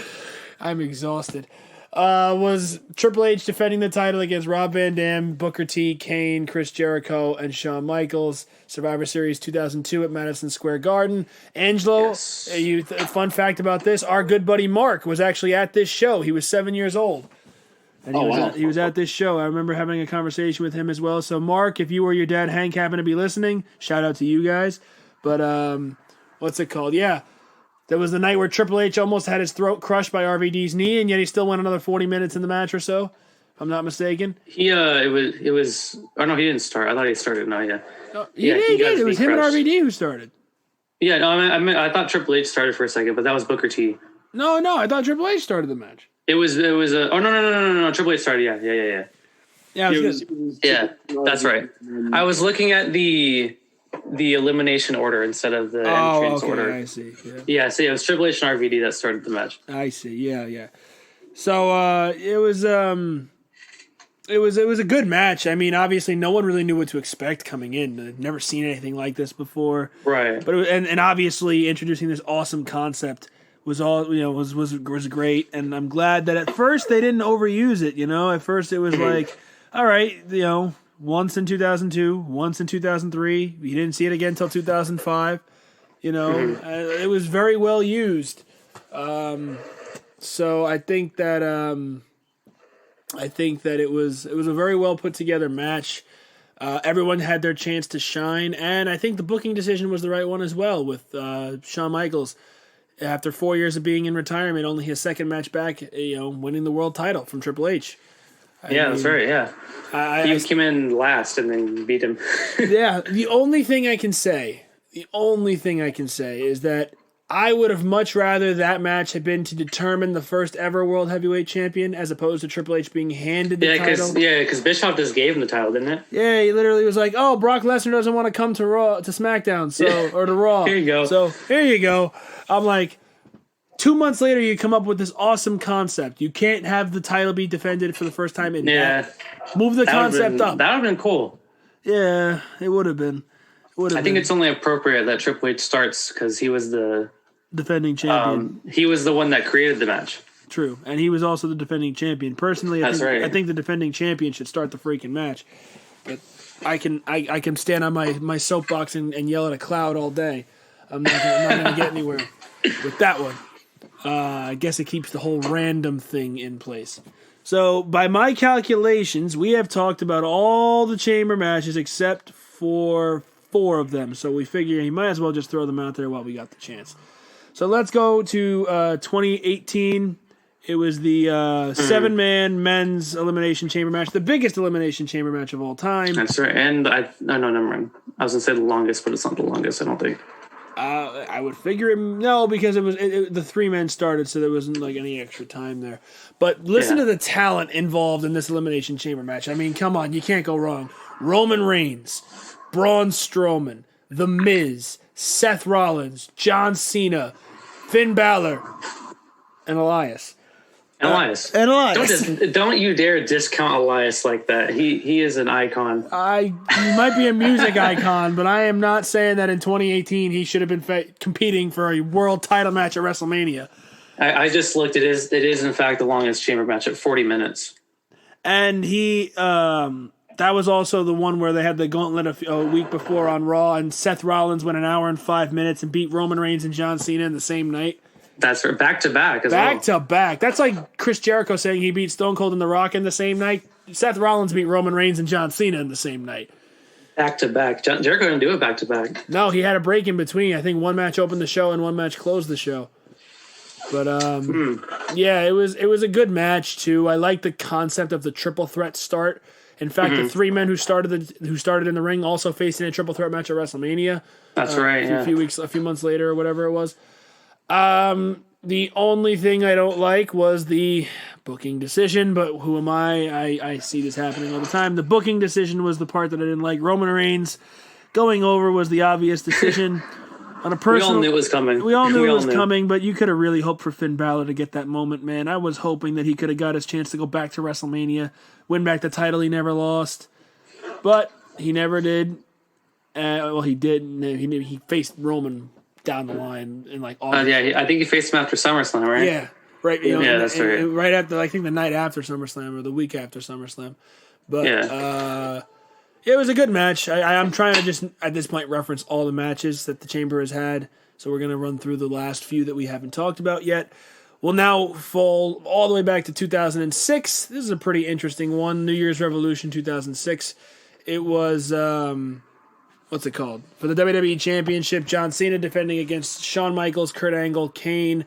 I'm exhausted, was Triple H defending the title against Rob Van Dam, Booker T, Kane, Chris Jericho, and Shawn Michaels. Survivor Series 2002 at Madison Square Garden. Angelo, fun fact about this, our good buddy Mark was actually at this show. He was 7 years old. And he was at this show. I remember having a conversation with him as well. So, Mark, if you or your dad, Hank, happen to be listening, shout out to you guys. But, what's it called? Yeah. That was the night where Triple H almost had his throat crushed by RVD's knee, and yet he still went another 40 minutes in the match or so, if I'm not mistaken. It was. Oh, no, he didn't start. I thought he started. No, yeah. He did. It was him and RVD who started. Yeah, no, I thought Triple H started for a second, but that was Booker T. No, I thought Triple H started the match. It was no, Triple H started, yeah. Yeah, that's right. I was looking at the elimination order instead of the entrance order. I see. Yeah, so it was Triple H and RVD that started the match. I see, yeah. So it was a good match. I mean, obviously, no one really knew what to expect coming in. I've never seen anything like this before, right? But and obviously, introducing this awesome concept was was great, and I'm glad that at first they didn't overuse it. At first it was like, all right, once in 2002, once in 2003, you didn't see it again until 2005. It was very well used. So I think that it was a very well put together match. Everyone had their chance to shine, and I think the booking decision was the right one as well with Shawn Michaels. After 4 years of being in retirement, only his second match back, winning the world title from Triple H. That's right, yeah. He came in last and then beat him. Yeah, the only thing I can say is that I would have much rather that match had been to determine the first ever World Heavyweight Champion as opposed to Triple H being handed the title. Because Bischoff just gave him the title, didn't it? Yeah, he literally was like, "Oh, Brock Lesnar doesn't want to come to SmackDown, or to Raw. Here you go. So here you go." I'm like, 2 months later, you come up with this awesome concept. You can't have the title be defended for the first time in move the concept up. That would have been cool. Yeah, it would have been. I think it's only appropriate that Triple H starts because he was the defending champion. He was the one that created the match. True, and he was also the defending champion. Personally, I think the defending champion should start the freaking match. But I can stand on my soapbox and yell at a cloud all day. I'm not going to get anywhere with that one. I guess it keeps the whole random thing in place. So, by my calculations, we have talked about all the chamber matches except for 4 of them. So we figure you might as well just throw them out there while we got the chance. So let's go to 2018. It was the 7-man men's Elimination Chamber match, the biggest Elimination Chamber match of all time. That's right. And never mind. I was going to say the longest, but it's not the longest, I don't think. I would figure because the 3 men started, so there wasn't like any extra time there. But listen to the talent involved in this Elimination Chamber match. I mean, come on, you can't go wrong. Roman Reigns, Braun Strowman, The Miz, Seth Rollins, John Cena, Finn Balor, and Elias. Don't you dare discount Elias like that. He is an icon. He might be a music icon, but I am not saying that in 2018 he should have been competing for a world title match at WrestleMania. I just looked. It is in fact the longest chamber match at 40 minutes. And he that was also the one where they had the gauntlet a week before on Raw, and Seth Rollins went 1 hour and 5 minutes and beat Roman Reigns and John Cena in the same night. That's right. Back to back. Back to back. That's like Chris Jericho saying he beat Stone Cold and The Rock in the same night. Seth Rollins beat Roman Reigns and John Cena in the same night. Back to back. Jericho didn't do it back to back. No, he had a break in between. I think one match opened the show and one match closed the show. But yeah, it was a good match too. I like the concept of the triple threat start. In fact, the three men who started in the ring also faced in a triple threat match at WrestleMania. That's right. A few months later or whatever it was. The only thing I don't like was the booking decision, but who am I? I see this happening all the time. The booking decision was the part that I didn't like. Roman Reigns going over was the obvious decision. On a personal, we all knew it was coming. We all knew it was coming, but you could have really hoped for Finn Balor to get that moment, man. I was hoping that he could have got his chance to go back to WrestleMania, win back the title he never lost, but he never did. Well, he did. He faced Roman down the line in like August. I think he faced him after SummerSlam, right? Yeah, right. That's right. Right after, I think the night after SummerSlam or the week after SummerSlam. But it was a good match. I'm trying to just at this point reference all the matches that the Chamber has had. So we're gonna run through the last few that we haven't talked about yet. We'll now fall all the way back to 2006. This is a pretty interesting one. New Year's Revolution 2006. It was what's it called? For the WWE Championship, John Cena defending against Shawn Michaels, Kurt Angle, Kane,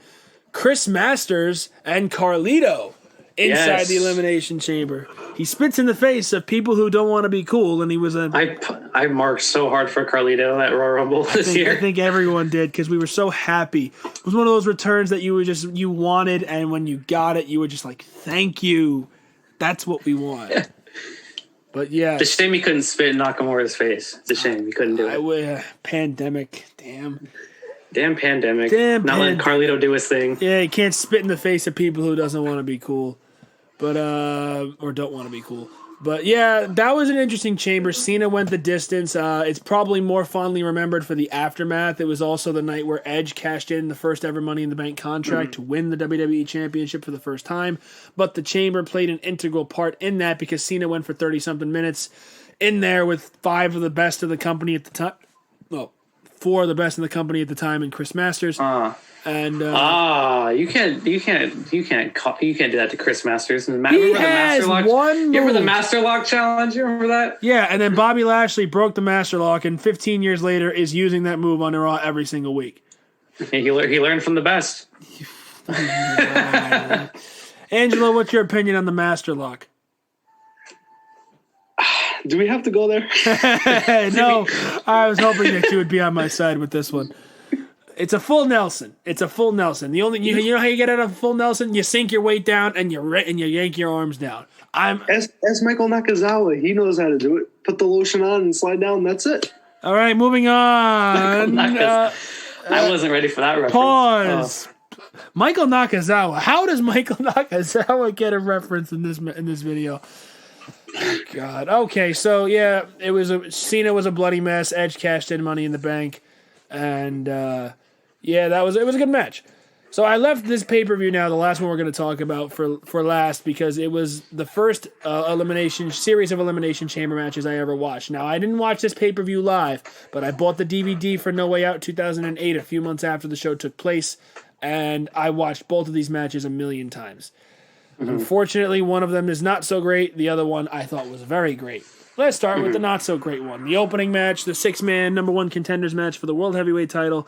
Chris Masters, and Carlito inside the Elimination Chamber. He spits in the face of people who don't want to be cool, and he was I marked so hard for Carlito at Royal Rumble this year. I think everyone did because we were so happy. It was one of those returns that you wanted, and when you got it, you were just like, "Thank you, that's what we want." But yeah, it's a shame he couldn't spit in Nakamura's face. It's a shame he couldn't do it. Pandemic, damn pandemic. Not letting Carlito do his thing. Yeah, he can't spit in the face of people who doesn't want to be cool. But or don't want to be cool. But yeah, that was an interesting Chamber. Cena went the distance. It's probably more fondly remembered for the aftermath. It was also the night where Edge cashed in the first ever Money in the Bank contract to win the WWE Championship for the first time. But the Chamber played an integral part in that because Cena went for 30-something minutes in there with five of the best of the company at the time. Well, four of the best in the company at the time, and Chris Masters. And you can't do that to Chris Masters. Remember the Master Lock? You remember the Master Lock challenge? You remember that? Yeah, and then Bobby Lashley broke the Master Lock, and 15 years later is using that move on Raw every single week. He learned from the best. Angelo, what's your opinion on the Master Lock? Do we have to go there? No, I was hoping that you would be on my side with this one. It's a full Nelson. The only you know how you get out of a full Nelson? You sink your weight down and you yank your arms down. As Michael Nakazawa, he knows how to do it. Put the lotion on and slide down. That's it. All right, moving on. I wasn't ready for that reference. Pause. Michael Nakazawa. How does Michael Nakazawa get a reference in this video? Oh, God. Okay, so yeah, Cena was a bloody mess. Edge cashed in Money in the Bank, and it was a good match. So I left this pay-per-view now, the last one we're going to talk about for last, because it was the first series of Elimination Chamber matches I ever watched. Now, I didn't watch this pay-per-view live, but I bought the DVD for No Way Out 2008 a few months after the show took place, and I watched both of these matches a million times. Unfortunately, one of them is not so great. The other one I thought was very great. Let's start with the not so great one. The opening match, the 6-man number one contenders match for the World Heavyweight title.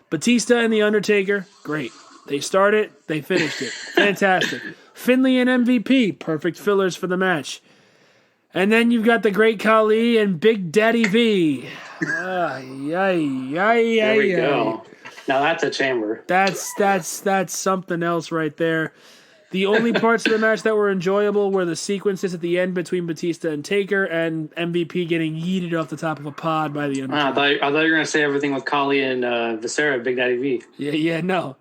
Batista and The Undertaker, great. They started, they finished it. Fantastic. Finlay and MVP, perfect fillers for the match. And then you've got the Great Khali and Big Daddy V. There we go. Now that's a Chamber. That's something else right there. The only parts of the match that were enjoyable were the sequences at the end between Batista and Taker and MVP getting yeeted off the top of a pod by the Undertaker. I thought you were going to say everything with Khali and Viscera, Big Daddy V. Yeah, no.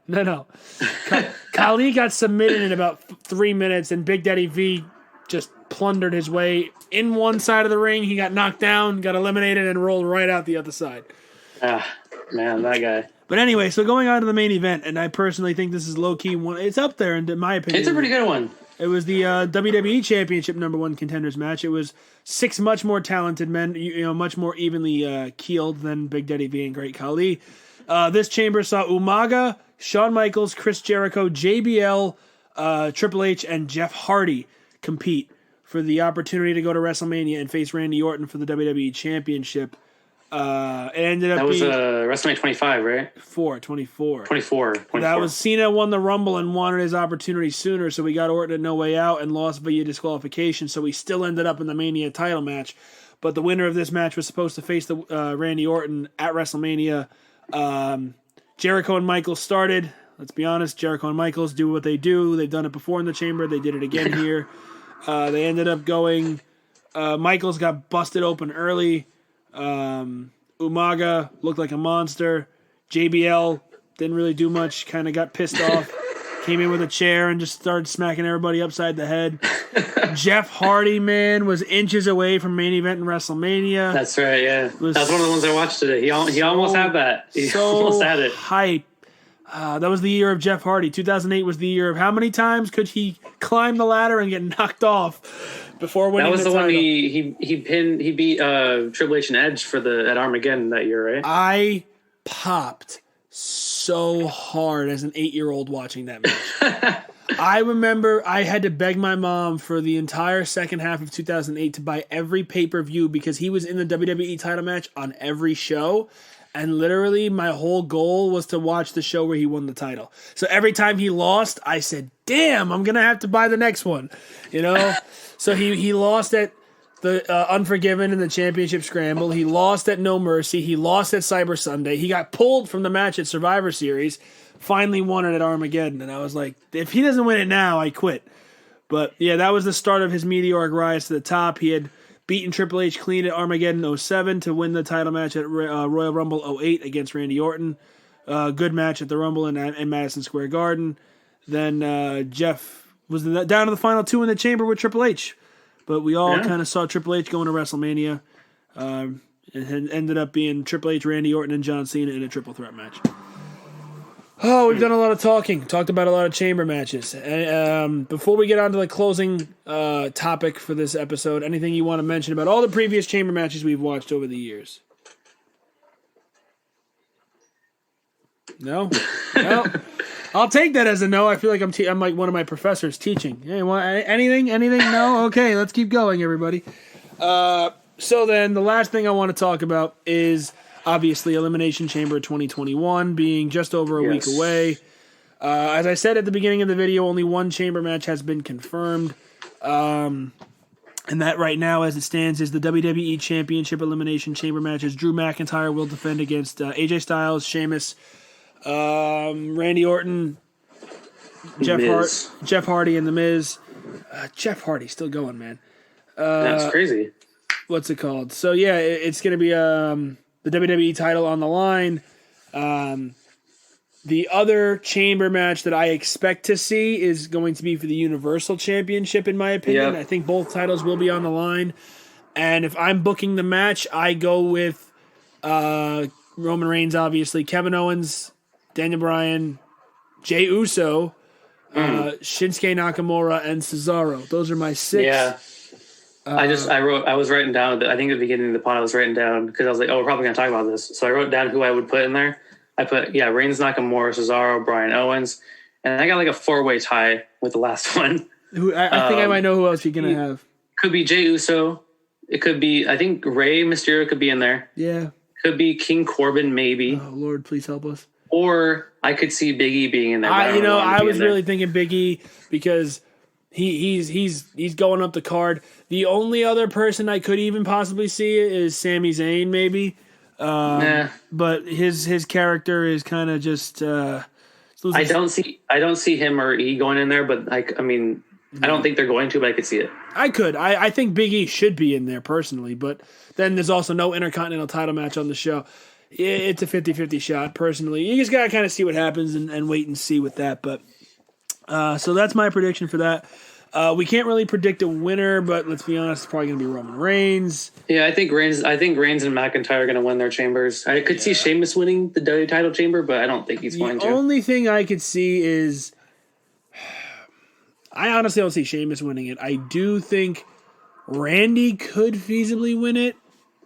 Khali got submitted in about 3 minutes, and Big Daddy V just plundered his way in one side of the ring. He got knocked down, got eliminated, and rolled right out the other side. Man, that guy. But anyway, so going on to the main event, and I personally think this is low-key one. It's up there, in my opinion. It's a pretty good one. It was the WWE Championship number one contenders match. It was 6 much more talented men, much more evenly keeled than Big Daddy V and Great Khali. This Chamber saw Umaga, Shawn Michaels, Chris Jericho, JBL, Triple H, and Jeff Hardy compete for the opportunity to go to WrestleMania and face Randy Orton for the WWE Championship. It ended up that was being WrestleMania 25, right? 24. 24. That was Cena won the Rumble and wanted his opportunity sooner, so we got Orton at No Way Out and lost via disqualification, so he still ended up in the Mania title match. But the winner of this match was supposed to face the Randy Orton at WrestleMania. Jericho and Michaels started. Let's be honest, Jericho and Michaels do what they do. They've done it before in the Chamber. They did it again here. They ended up going... Michaels got busted open early. Umaga looked like a monster. JBL didn't really do much, kind of got pissed off. Came in with a chair and just started smacking everybody upside the head. Jeff Hardy, man, was inches away from main event in WrestleMania. That's right, yeah. That's one of the ones I watched today. He almost had that. He almost had it. Hype. That was the year of Jeff Hardy. 2008 was the year of how many times could he climb the ladder and get knocked off before winning the title? That was the one he beat Triple H and Edge at Armageddon that year, right? I popped so hard as an 8-year-old watching that match. I remember I had to beg my mom for the entire second half of 2008 to buy every pay-per-view because he was in the WWE title match on every show. And literally my whole goal was to watch the show where he won the title. So every time he lost, I said, damn, I'm going to have to buy the next one. You know? So he lost at the Unforgiven in the Championship Scramble. He lost at No Mercy. He lost at Cyber Sunday. He got pulled from the match at Survivor Series. Finally won it at Armageddon. And I was like, if he doesn't win it now, I quit. But yeah, that was the start of his meteoric rise to the top. He had beaten Triple H clean at Armageddon 07 to win the title match at Royal Rumble 08 against Randy Orton. Good match at the Rumble in Madison Square Garden. Then Jeff was down to the final two in the Chamber with Triple H. But we all kind of saw Triple H going to WrestleMania. It ended up being Triple H, Randy Orton, and John Cena in a triple threat match. Oh, we've done a lot of talking. Talked about a lot of chamber matches. Before we get on to the closing topic for this episode, anything you want to mention about all the previous chamber matches we've watched over the years? No? No? I'll take that as a no. I feel like I'm like one of my professors teaching. Hey, anything? No? Okay, let's keep going, everybody. So then, the last thing I want to talk about is... obviously, Elimination Chamber 2021 being just over a week away. As I said at the beginning of the video, only one chamber match has been confirmed. And that right now, as it stands, is the WWE Championship Elimination Chamber matches. Drew McIntyre will defend against AJ Styles, Sheamus, Randy Orton, Jeff Hardy, and The Miz. Jeff Hardy still going, man. That's crazy. What's it called? So, yeah, it's going to be... the WWE title on the line. The other chamber match that I expect to see is going to be for the Universal Championship, in my opinion. Yep. I think both titles will be on the line. And if I'm booking the match, I go with Roman Reigns, obviously, Kevin Owens, Daniel Bryan, Jey Uso, Shinsuke Nakamura, and Cesaro. Those are my 6. Yeah. I was writing down, I think at the beginning of the pod, I was writing down, because I was like, oh, we're probably going to talk about this. So I wrote down who I would put in there. I put, Reigns, Nakamura, Cesaro, Bryan Owens. And I got like a 4-way tie with the last one. I think I might know who else you're going to have. Could be Jey Uso. It could be, I think Rey Mysterio could be in there. Yeah. Could be King Corbin, maybe. Oh, Lord, please help us. Or I could see Big E being in there. I was really thinking Big E because... He's going up the card. The only other person I could even possibly see is Sami Zayn, maybe. But his character is kind of just. I don't see him or E going in there, but I don't think they're going to, but I could see it. I think Big E should be in there personally, but then there's also no Intercontinental title match on the show. It's a 50-50 shot, personally. You just gotta kind of see what happens and wait and see with that, but. So that's my prediction for that. We can't really predict a winner, but let's be honest, it's probably going to be Roman Reigns. Yeah, I think Reigns and McIntyre are going to win their chambers. I could see Sheamus winning the WWE title chamber, but I don't think he's going to. The only thing I could see is... I honestly don't see Sheamus winning it. I do think Randy could feasibly win it.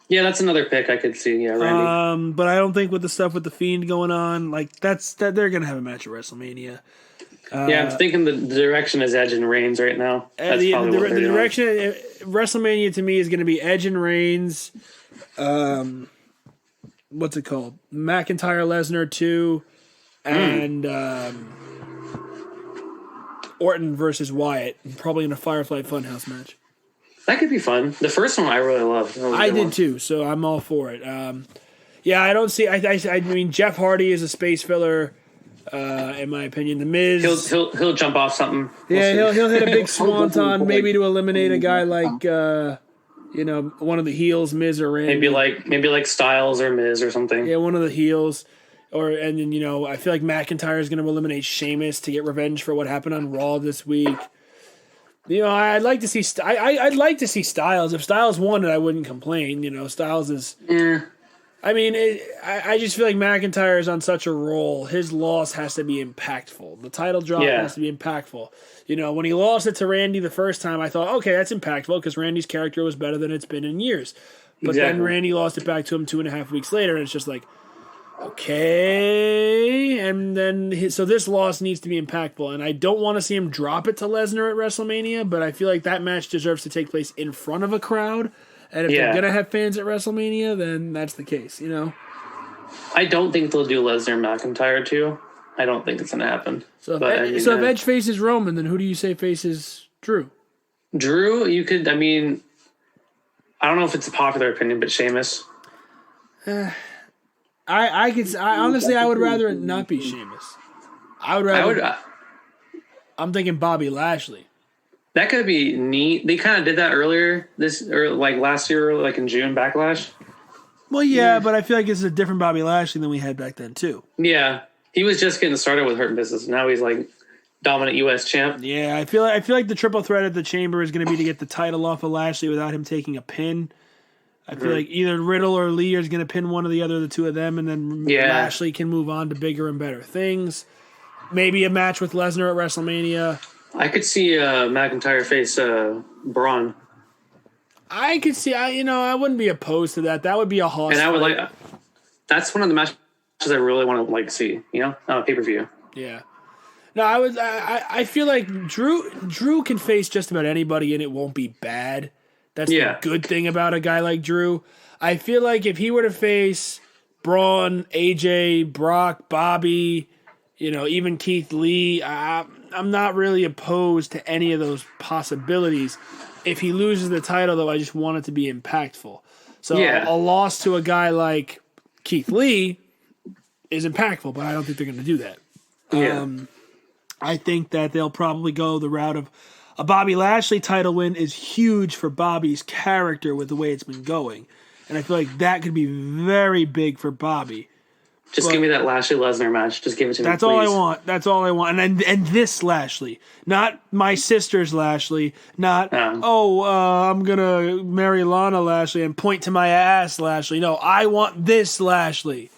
Yeah, that's another pick I could see. Yeah, Randy. But I don't think with the stuff with the Fiend going on, like they're going to have a match at WrestleMania. I'm thinking the direction is Edge and Reigns right now. That's the probably what they're doing. direction WrestleMania to me is going to be Edge and Reigns. What's it called? McIntyre Lesnar 2, and Orton versus Wyatt, probably in a Firefly Funhouse match. That could be fun. The first one I really loved. I did too, so I'm all for it. I don't see. I mean, Jeff Hardy is a space filler, in my opinion. The Miz, he'll jump off something. He'll hit a big swanton, maybe to eliminate a guy like one of the heels, Miz or Randy. Maybe like Styles or Miz or something. Yeah, one of the heels. And then I feel like McIntyre is going to eliminate Sheamus to get revenge for what happened on Raw this week. I'd like to see I'd like to see Styles. If Styles won it, I wouldn't complain. Styles is. Yeah. I mean, I just feel like McIntyre is on such a roll. His loss has to be impactful. The title drop has to be impactful. When he lost it to Randy the first time, I thought, okay, that's impactful because Randy's character was better than it's been in years. But then Randy lost it back to him 2.5 weeks later, and it's just like, okay. And then, so this loss needs to be impactful. And I don't want to see him drop it to Lesnar at WrestleMania, but I feel like that match deserves to take place in front of a crowd. And if they're going to have fans at WrestleMania, then that's the case, I don't think they'll do Lesnar McIntyre too. I don't think it's going to happen. So if Edge faces Roman, then who do you say faces Drew? Drew, you could, I don't know if it's a popular opinion, but Sheamus. Honestly, I would rather it not be Sheamus. I'm thinking Bobby Lashley. That could be neat. They kind of did that earlier last year, like in June, Backlash. Well, yeah, but I feel like it's a different Bobby Lashley than we had back then too. Yeah, he was just getting started with Hurt Business. Now he's like dominant U.S. champ. Yeah, I feel like the triple threat at the Chamber is going to be to get the title off of Lashley without him taking a pin. I feel like either Riddle or Lee is going to pin one or the other of the two of them, and then Lashley can move on to bigger and better things. Maybe a match with Lesnar at WrestleMania. I could see McIntyre face Braun. I could see. I wouldn't be opposed to that. That would be a hoss. And I would like. That's one of the matches I really want to see. Pay per view. Yeah. No, I feel like Drew can face just about anybody, and it won't be bad. That's the good thing about a guy like Drew. I feel like if he were to face Braun, AJ, Brock, Bobby, even Keith Lee, I'm not really opposed to any of those possibilities. If he loses the title, though, I just want it to be impactful. So a loss to a guy like Keith Lee is impactful, but I don't think they're going to do that. Yeah. I think that they'll probably go the route of a Bobby Lashley title win is huge for Bobby's character with the way it's been going. And I feel like that could be very big for Bobby. Just give me that Lashley-Lesnar match. Just give it to me, That's all I want. That's all I want. And this Lashley. Not my sister's Lashley. Not, I'm going to marry Lana Lashley and point to my ass Lashley. No, I want this Lashley.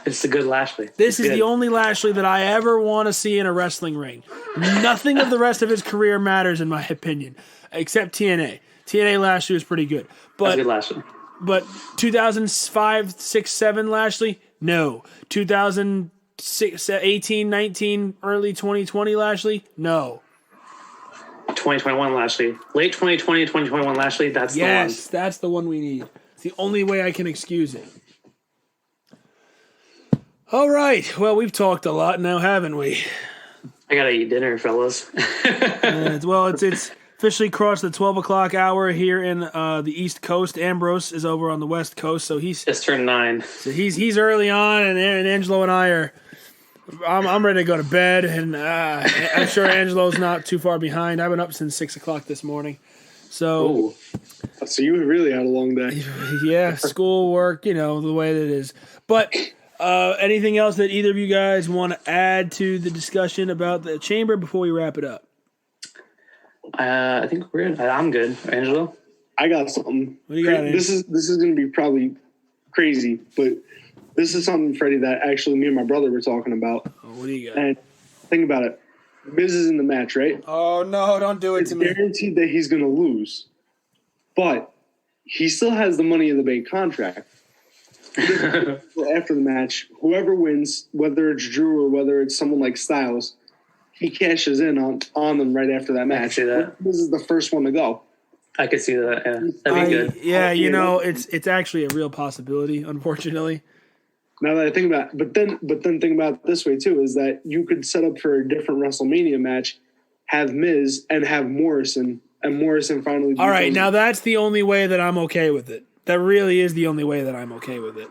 It's the good Lashley. This is the only Lashley that I ever want to see in a wrestling ring. Nothing of the rest of his career matters, in my opinion, except TNA. TNA Lashley was pretty good. That's good Lashley. But 2005, 6, 7 Lashley? No. 2006, 18, 19, early 2020 Lashley? No. 2021 Lashley. Late 2020, 2021 Lashley, that's the one. Yes, that's the one we need. It's the only way I can excuse it. All right. Well, we've talked a lot now, haven't we? I gotta eat dinner, fellas. It's officially crossed the 12 o'clock hour here in the East Coast. Ambrose is over on the West Coast, so he's just turned 9. So he's early on, and Angelo and I are. I'm ready to go to bed, and I'm sure Angelo's not too far behind. I've been up since 6 o'clock this morning, so. So you really had a long day. Yeah, school, work, the way that it is, but. Anything else that either of you guys want to add to the discussion about the Chamber before we wrap it up? I think we're good. I'm good. Angelo? I got something. What do you got, This is going to be probably crazy, but this is something, Freddie, that actually me and my brother were talking about. Oh, what do you got? And think about it. Miz is in the match, right? Oh, no, don't do it to me. It's guaranteed that he's going to lose. But he still has the Money in the Bank contract. After the match, whoever wins, whether it's Drew or whether it's someone like Styles, he cashes in on them right after that match. I can see that. This is the first one to go. I could see that. Yeah, that'd be good. Yeah, it's actually a real possibility. Unfortunately, now that I think about it, but then think about it this way too, is that you could set up for a different WrestleMania match, have Miz and have Morrison, and Morrison finally. All right, now that's the only way that I'm okay with it. That really is the only way that I'm okay with it.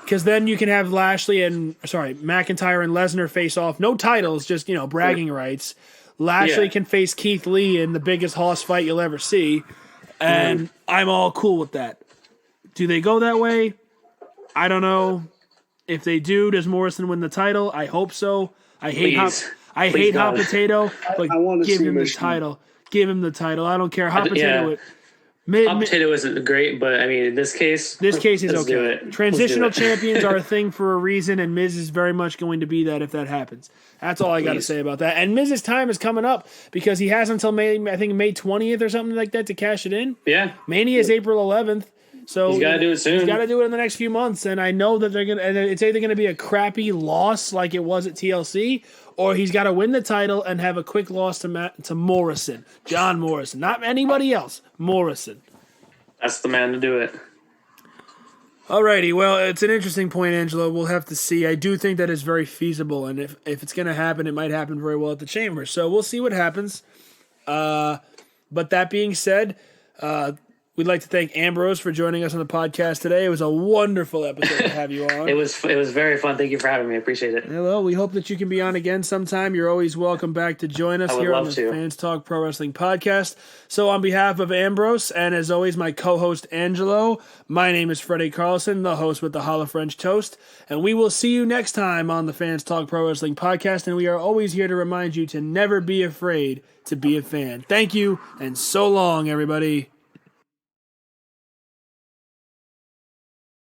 Because then you can have McIntyre and Lesnar face off. No titles, just, bragging rights. Lashley can face Keith Lee in the biggest hoss fight you'll ever see. And I'm all cool with that. Do they go that way? I don't know. If they do, does Morrison win the title? I hope so. I hate Hot Potato, but give him the title. Give him the title. I don't care. Hot Potato. Hot Potato isn't great, but I mean, in this case is okay. Transitional champions are a thing for a reason, and Miz is very much going to be that if that happens. That's all I got to say about that. And Miz's time is coming up because he has until May 20th or something like that to cash it in. Yeah, Mania is April 11th. So he's got to do it soon. He's got to do it in the next few months, and I know that they're gonna. And it's either going to be a crappy loss like it was at TLC, or he's got to win the title and have a quick loss to Morrison, John Morrison, not anybody else. Morrison. That's the man to do it. Alrighty, well, it's an interesting point, Angelo. We'll have to see. I do think that it's very feasible, and if it's going to happen, it might happen very well at the Chamber. So we'll see what happens. But that being said, we'd like to thank Ambrose for joining us on the podcast today. It was a wonderful episode to have you on. It was very fun. Thank you for having me. I appreciate it. Hello. We hope that you can be on again sometime. You're always welcome back to join us here on the Fans Talk Pro Wrestling podcast. So on behalf of Ambrose, and as always, my co-host Angelo, my name is Freddie Carlson, the host with the Hollow French Toast, and we will see you next time on the Fans Talk Pro Wrestling podcast, and we are always here to remind you to never be afraid to be a fan. Thank you, and so long, everybody.